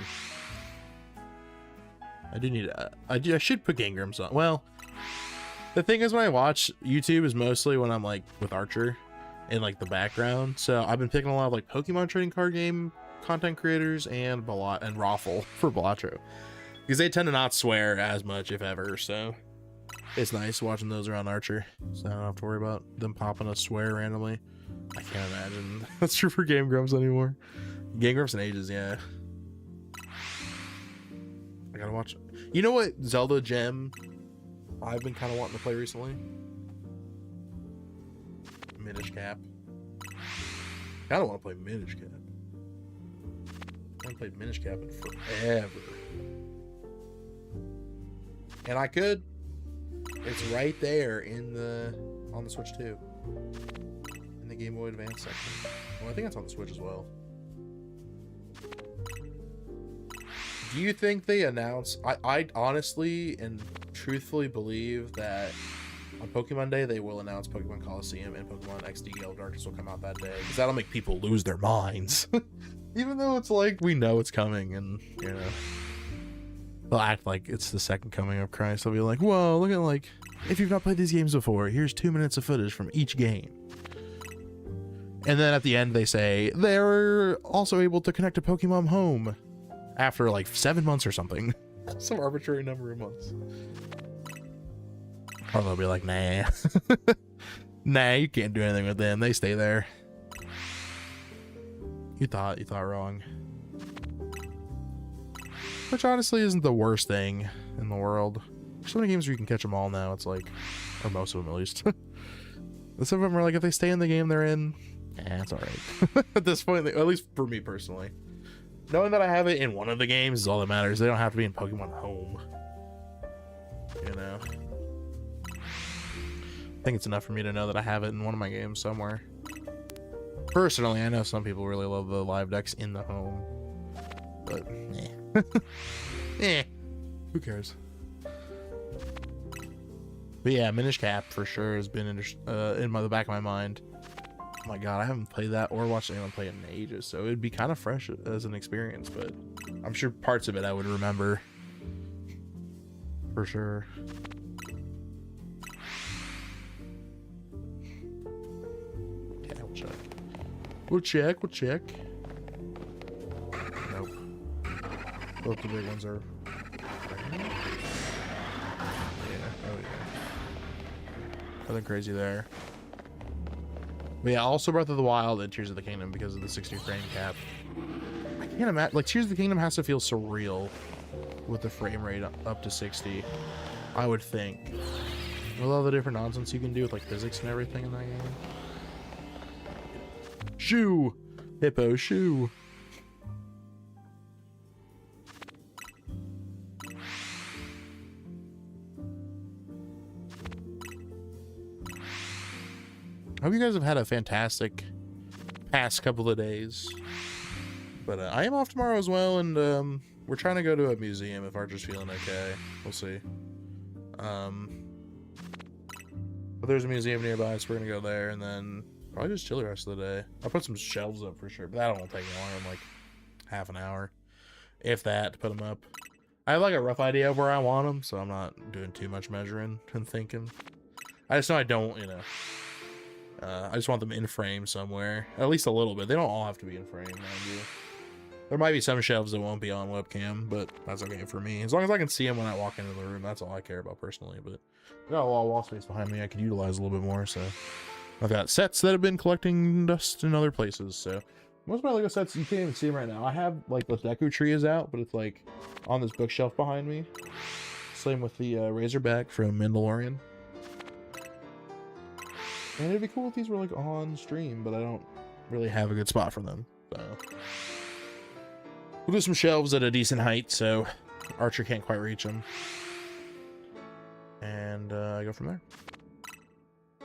I do need I should put Game Grumps on. Well, the thing is, when I watch YouTube is mostly when I'm like with Archer in like the background. So I've been picking a lot of like Pokemon trading card game content creators and Raffle for Balatro, because they tend to not swear as much, if ever. So it's nice watching those around Archer, so I don't have to worry about them popping a swear randomly. I can't imagine that's true for Game Grumps anymore. Game Grumps in ages, yeah. I gotta watch. You know what Zelda gem I've been kind of wanting to play recently? Minish Cap. I don't want to play Minish Cap. I haven't played Minish Cap in forever. And I could. It's right there on the Switch too. In the Game Boy Advance section. Well, I think it's on the Switch as well. Do you think they announce? I honestly and truthfully believe that on Pokemon Day they will announce Pokemon Coliseum and Pokemon XD Gale of Darkness will come out that day, because that'll make people lose their minds. Even though it's like we know it's coming, and you know they'll act like it's the second coming of Christ. They'll be like, "Whoa, look at, like, if you've not played these games before, here's 2 minutes of footage from each game." And then at the end they say they're also able to connect to Pokemon Home after like 7 months or something. Some arbitrary number of months. Or they'll be like, nah. Nah, you can't do anything with them. They stay there. You thought wrong. Which honestly isn't the worst thing in the world. There's so many games where you can catch them all now. It's like, or most of them at least. Some of them are like, if they stay in the game they're in, it's alright. At this point, at least for me personally. Knowing that I have it in one of the games is all that matters. They don't have to be in Pokemon Home. You know? I think it's enough for me to know that I have it in one of my games somewhere. Personally, I know some people really love the live decks in the home. But, who cares? But yeah, Minish Cap for sure has been in the back of my mind. Oh my god, I haven't played that or watched anyone play it in ages, so it'd be kind of fresh as an experience, but I'm sure parts of it I would remember. For sure. Okay, we'll check. We'll check. Nope. Both the big ones are... Yeah, oh yeah. Nothing crazy there. But yeah, also Breath of the Wild and Tears of the Kingdom because of the 60 frame cap. I can't imagine, like, Tears of the Kingdom has to feel surreal with the frame rate up to 60, I would think. With all the different nonsense you can do with like physics and everything in that game. Shoo! Hippo, shoo! I hope you guys have had a fantastic past couple of days. But I am off tomorrow as well, and we're trying to go to a museum if Archer's feeling okay. We'll see. But there's a museum nearby, so we're gonna go there, and then probably just chill the rest of the day. I'll put some shelves up for sure, but that won't take me longer than like half an hour, if that, to put them up. I have like a rough idea of where I want them, so I'm not doing too much measuring and thinking. I just know I don't, you know. I just want them in frame somewhere, at least a little bit. They don't all have to be in frame, mind you. There might be some shelves that won't be on webcam, but that's okay for me. As long as I can see them when I walk into the room, that's all I care about personally. But I got a lot of wall space behind me I could utilize a little bit more, so I've got sets that have been collecting dust in other places. So most of my Lego sets, you can't even see them right now. I have like the Deku Tree is out, but it's like on this bookshelf behind me. Same with the Razorback from Mandalorian. And it'd be cool if these were like on stream, but I don't really have a good spot for them. So we'll do some shelves at a decent height so Archer can't quite reach them. And go from there.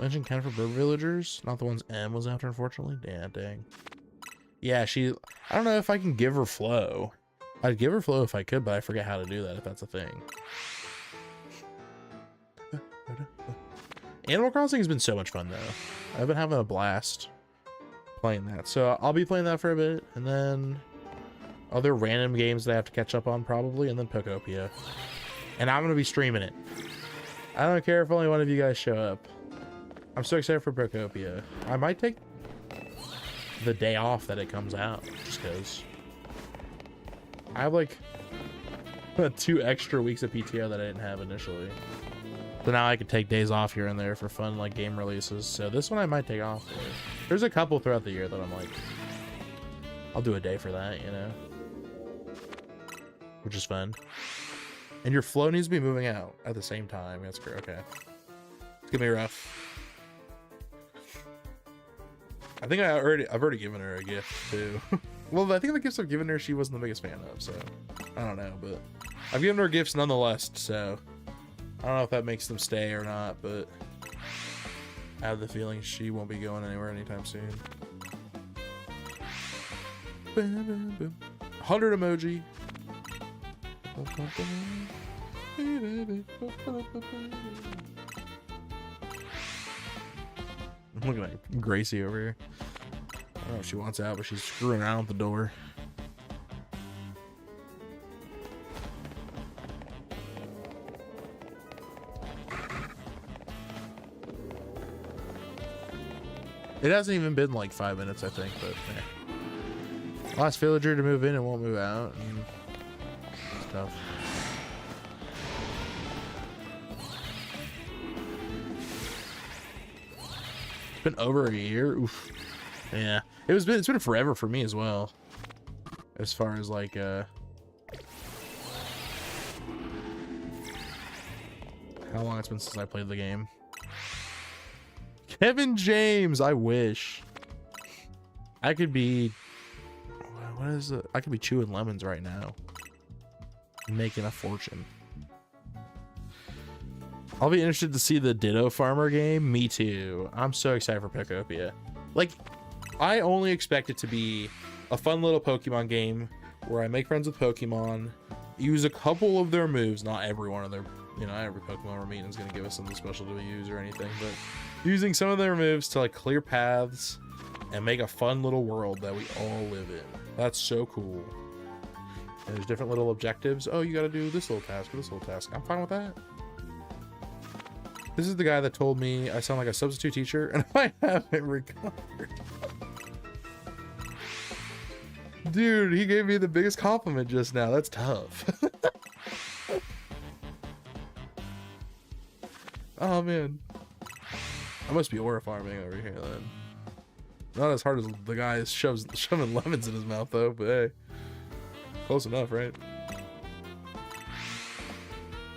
Legend Ken for Bird Villagers, not the ones M was after, unfortunately. Damn, dang. Yeah, I don't know if I can give her flow. I'd give her flow if I could, but I forget how to do that if that's a thing. Animal Crossing has been so much fun though. I've been having a blast playing that. So I'll be playing that for a bit, and then other random games that I have to catch up on probably, and then Pokopia. And I'm going to be streaming it. I don't care if only one of you guys show up. I'm so excited for Pokopia. I might take the day off that it comes out, just because I have like 2 extra weeks of PTO that I didn't have initially. So now I can take days off here and there for fun, like game releases. So this one I might take off for. There's a couple throughout the year that I'm like, I'll do a day for that, you know? Which is fun. And your flow needs to be moving out at the same time. That's great. Okay. It's gonna be rough. I think I've already given her a gift too. Well, I think the gifts I've given her, she wasn't the biggest fan of, so I don't know, but I've given her gifts nonetheless, so I don't know if that makes them stay or not, but I have the feeling she won't be going anywhere anytime soon. 100 emoji. I'm looking at Gracie over here. I don't know if she wants out, but she's screwing around at the door. It hasn't even been like 5 minutes, I think, but yeah. Last villager to move in and won't move out and stuff. It's been over a year. Oof. Yeah, it's been forever for me as well. As far as like how long it's been since I played the game. Kevin James, I wish I could be. What is it? I could be chewing lemons right now, making a fortune. I'll be interested to see the Ditto Farmer game. Me too. I'm so excited for Picopia. Like, I only expect it to be a fun little Pokemon game where I make friends with Pokemon, use a couple of their moves, not every one of their, you know, every Pokemon we're meeting is going to give us something special to use or anything, but using some of their moves to like clear paths and make a fun little world that we all live in. That's so cool. And there's different little objectives. Oh, you got to do this little task or this little task. I'm fine with that. This is the guy that told me I sound like a substitute teacher, and I haven't recovered. Dude, he gave me the biggest compliment just now. That's tough. Oh, man. I must be aura farming over here, then. Not as hard as the guy shoving lemons in his mouth, though, but hey. Close enough, right?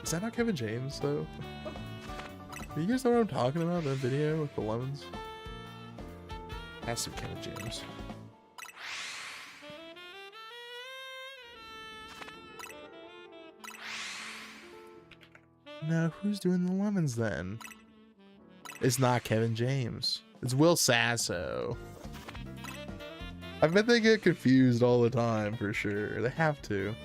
Is that not Kevin James, though? You guys know what I'm talking about? That video with the lemons? That's some Kevin James. Now, who's doing the lemons then? It's not Kevin James. It's Will Sasso. I bet they get confused all the time for sure. They have to.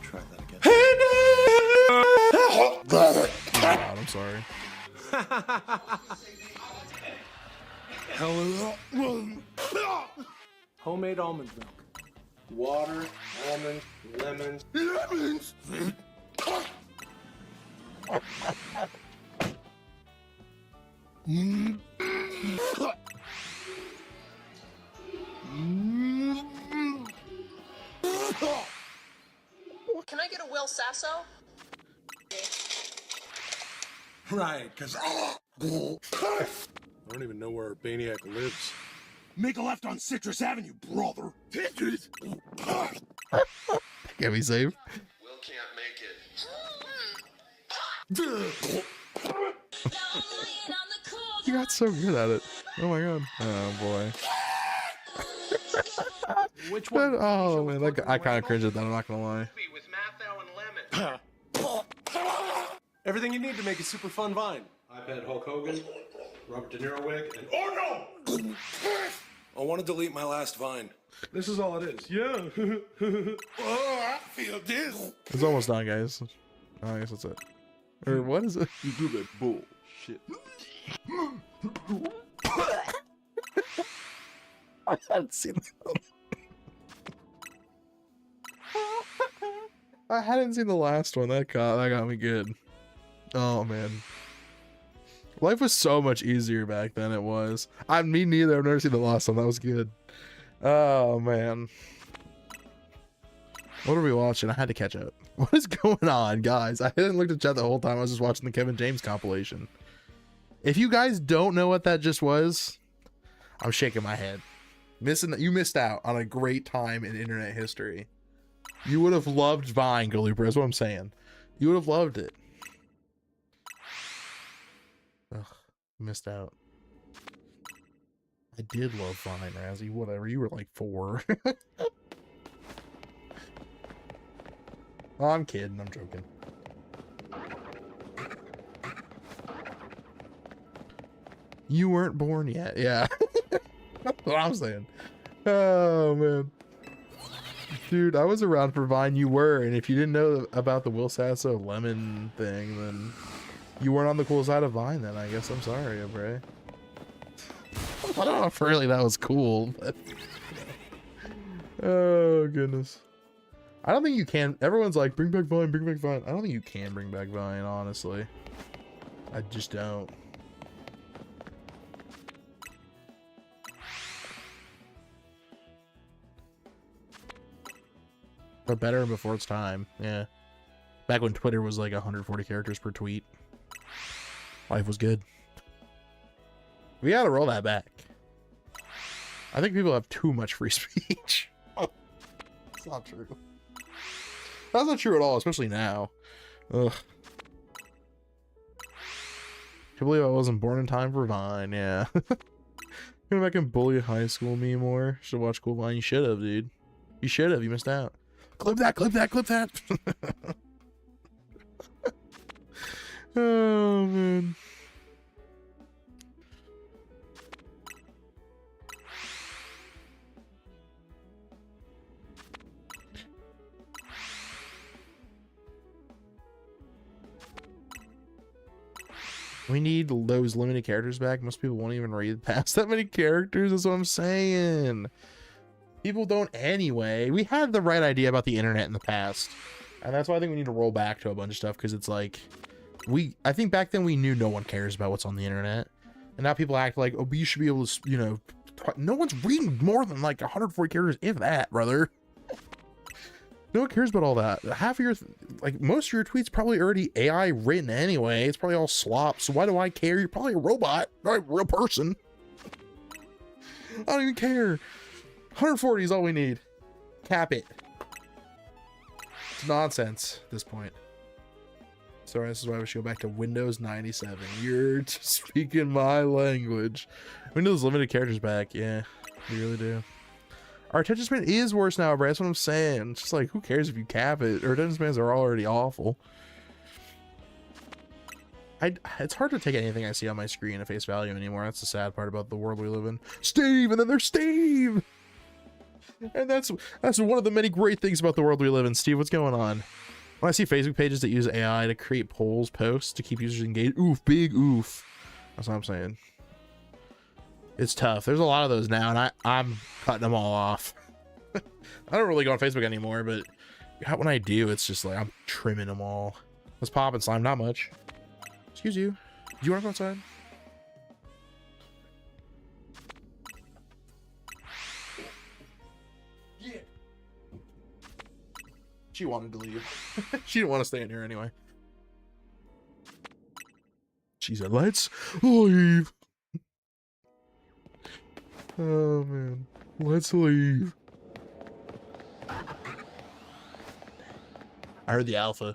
Try that again. God, I'm sorry. Homemade almond milk. Water, almonds, lemons. Lemons! Can I get a Will Sasso? Right, because I don't even know where Baniac lives. Make a left on Citrus Avenue, brother. Citrus. Get me safe. Will can't make it. You got so good at it. Oh my god. Oh boy. Which one? Oh man, I kind of cringe at that. I'm not gonna lie. With Mathau and lemon. Everything you need to make a super fun vine. iPad Hulk Hogan, Robert De Niro wig, and oh no! I want to delete my last vine. This is all it is. Yeah. Oh, I feel this. It's almost done, guys. Oh, I guess that's it. Or what is it? You do that bullshit. I hadn't seen that. I hadn't seen the last one. That got me good. Oh man. Life was so much easier back then. It was. Me neither. I've never seen the last one. That was good. Oh man. What are we watching? I had to catch up. What is going on, guys? I didn't look at chat the whole time. I was just watching the Kevin James compilation. If you guys don't know what that just was, I'm shaking my head. You missed out on a great time in internet history. You would have loved Vine, Galooper. That's what I'm saying. You would have loved it. Ugh, missed out. I did love Vine, Razzie. Whatever. You were like 4. Oh, I'm kidding. I'm joking. You weren't born yet. Yeah. That's what I'm saying. Oh, man. Dude, I was around for Vine. You were. And if you didn't know about the Will Sasso lemon thing, then you weren't on the cool side of Vine then. I guess I'm sorry, Bray. I don't know if really that was cool, but... Oh, goodness. I don't think you can. Everyone's like, bring back Vine, bring back Vine. I don't think you can bring back Vine, honestly. I just don't. But better before its time, yeah. Back when Twitter was like 140 characters per tweet. Life was good. We gotta roll that back. I think people have too much free speech. It's not true. That's not true at all, especially now. Ugh. Can't believe I wasn't born in time for Vine, yeah. Go back and bully high school me more. Should watch Cool Vine. You should have, dude. You should have. You missed out. Clip that, clip that, clip that. Oh, man. We need those limited characters back. Most people won't even read past that many characters. That's what I'm saying. People don't anyway. We had the right idea about the internet in the past. And that's why I think we need to roll back to a bunch of stuff. Because it's like, I think back then we knew no one cares about what's on the internet. And now people act like, oh, but you should be able to, you know, no one's reading more than like 140 characters, if that, brother. No one cares about all that. Half of your, like, most of your tweets probably already AI written anyway. It's probably all slop. So why do I care? You're probably a robot, not a real person. I don't even care. 140 is all we need. Cap it. It's nonsense at this point. Sorry, this is why we should go back to Windows 97. You're speaking my language. We need those limited characters back. Yeah, we really do. Our attention span is worse now, bro. That's what I'm saying. It's just like, who cares if you cap it? Our attention spans are already awful. It's hard to take anything I see on my screen at face value anymore. That's the sad part about the world we live in. Steve, and then there's Steve! And that's one of the many great things about the world we live in. Steve, what's going on? When I see Facebook pages that use AI to create posts to keep users engaged, oof, big oof. That's what I'm saying. It's tough. There's a lot of those now, and I'm cutting them all off. I don't really go on Facebook anymore, but when I do, it's just like I'm trimming them all. Let's pop and slime, not much. Excuse you. Do you want to go outside? Yeah. She wanted to leave. She didn't want to stay in here anyway. She said, "Let's leave." Oh man, let's leave. I heard the alpha,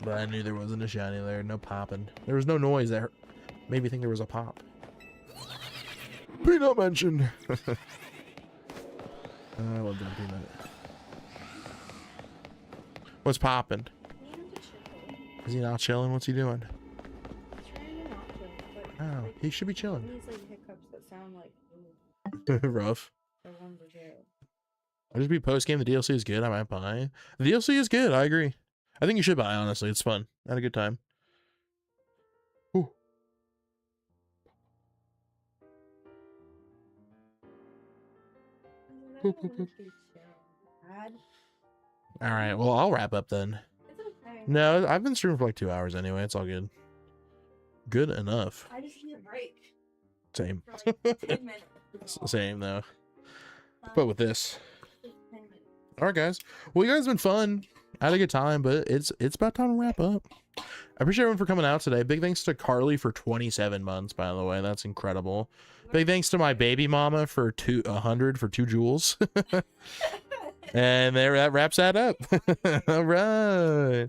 but I knew there wasn't a shiny there. No popping. There was no noise that made me think there was a pop. Peanut mentioned. I love that peanut. What's popping? Is he not chilling? What's he doing? Trying to not chill, but Oh, he should be chilling. these like hiccups that sound like. Rough. The ones are good. I'll just be post game. The DLC is good. I might buy. The DLC is good. I agree. I think you should buy. Honestly, it's fun. I had a good time. Ooh. Boop, boop, boop. All right. Well, I'll wrap up then. It's okay. No, I've been streaming for like 2 hours anyway. It's all good. Good enough. I just need a break Same. for like 10 minutes. Same though. But with this. Just 10 minutes. All right, guys. Well, you guys have been fun. I had a good time, but it's about time to wrap up. I appreciate everyone for coming out today. Big thanks to Carly for 27 months, by the way. That's incredible. Big thanks to my baby mama for 100 for 2 jewels. And there, that wraps that up. All right.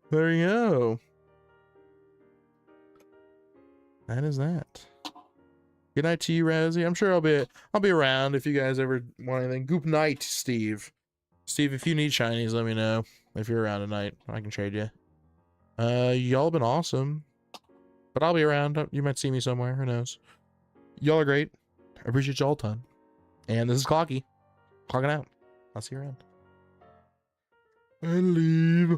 There you go. That is that. Good night to you, Razzie. I'm sure I'll be around if you guys ever want anything. Good night, Steve. Steve, if you need shinies, let me know. If you're around tonight, I can trade you. Y'all been awesome. But I'll be around. You might see me somewhere. Who knows? Y'all are great. I appreciate y'all a ton. And this is Clocky. Clocking out. I'll see you around. I leave.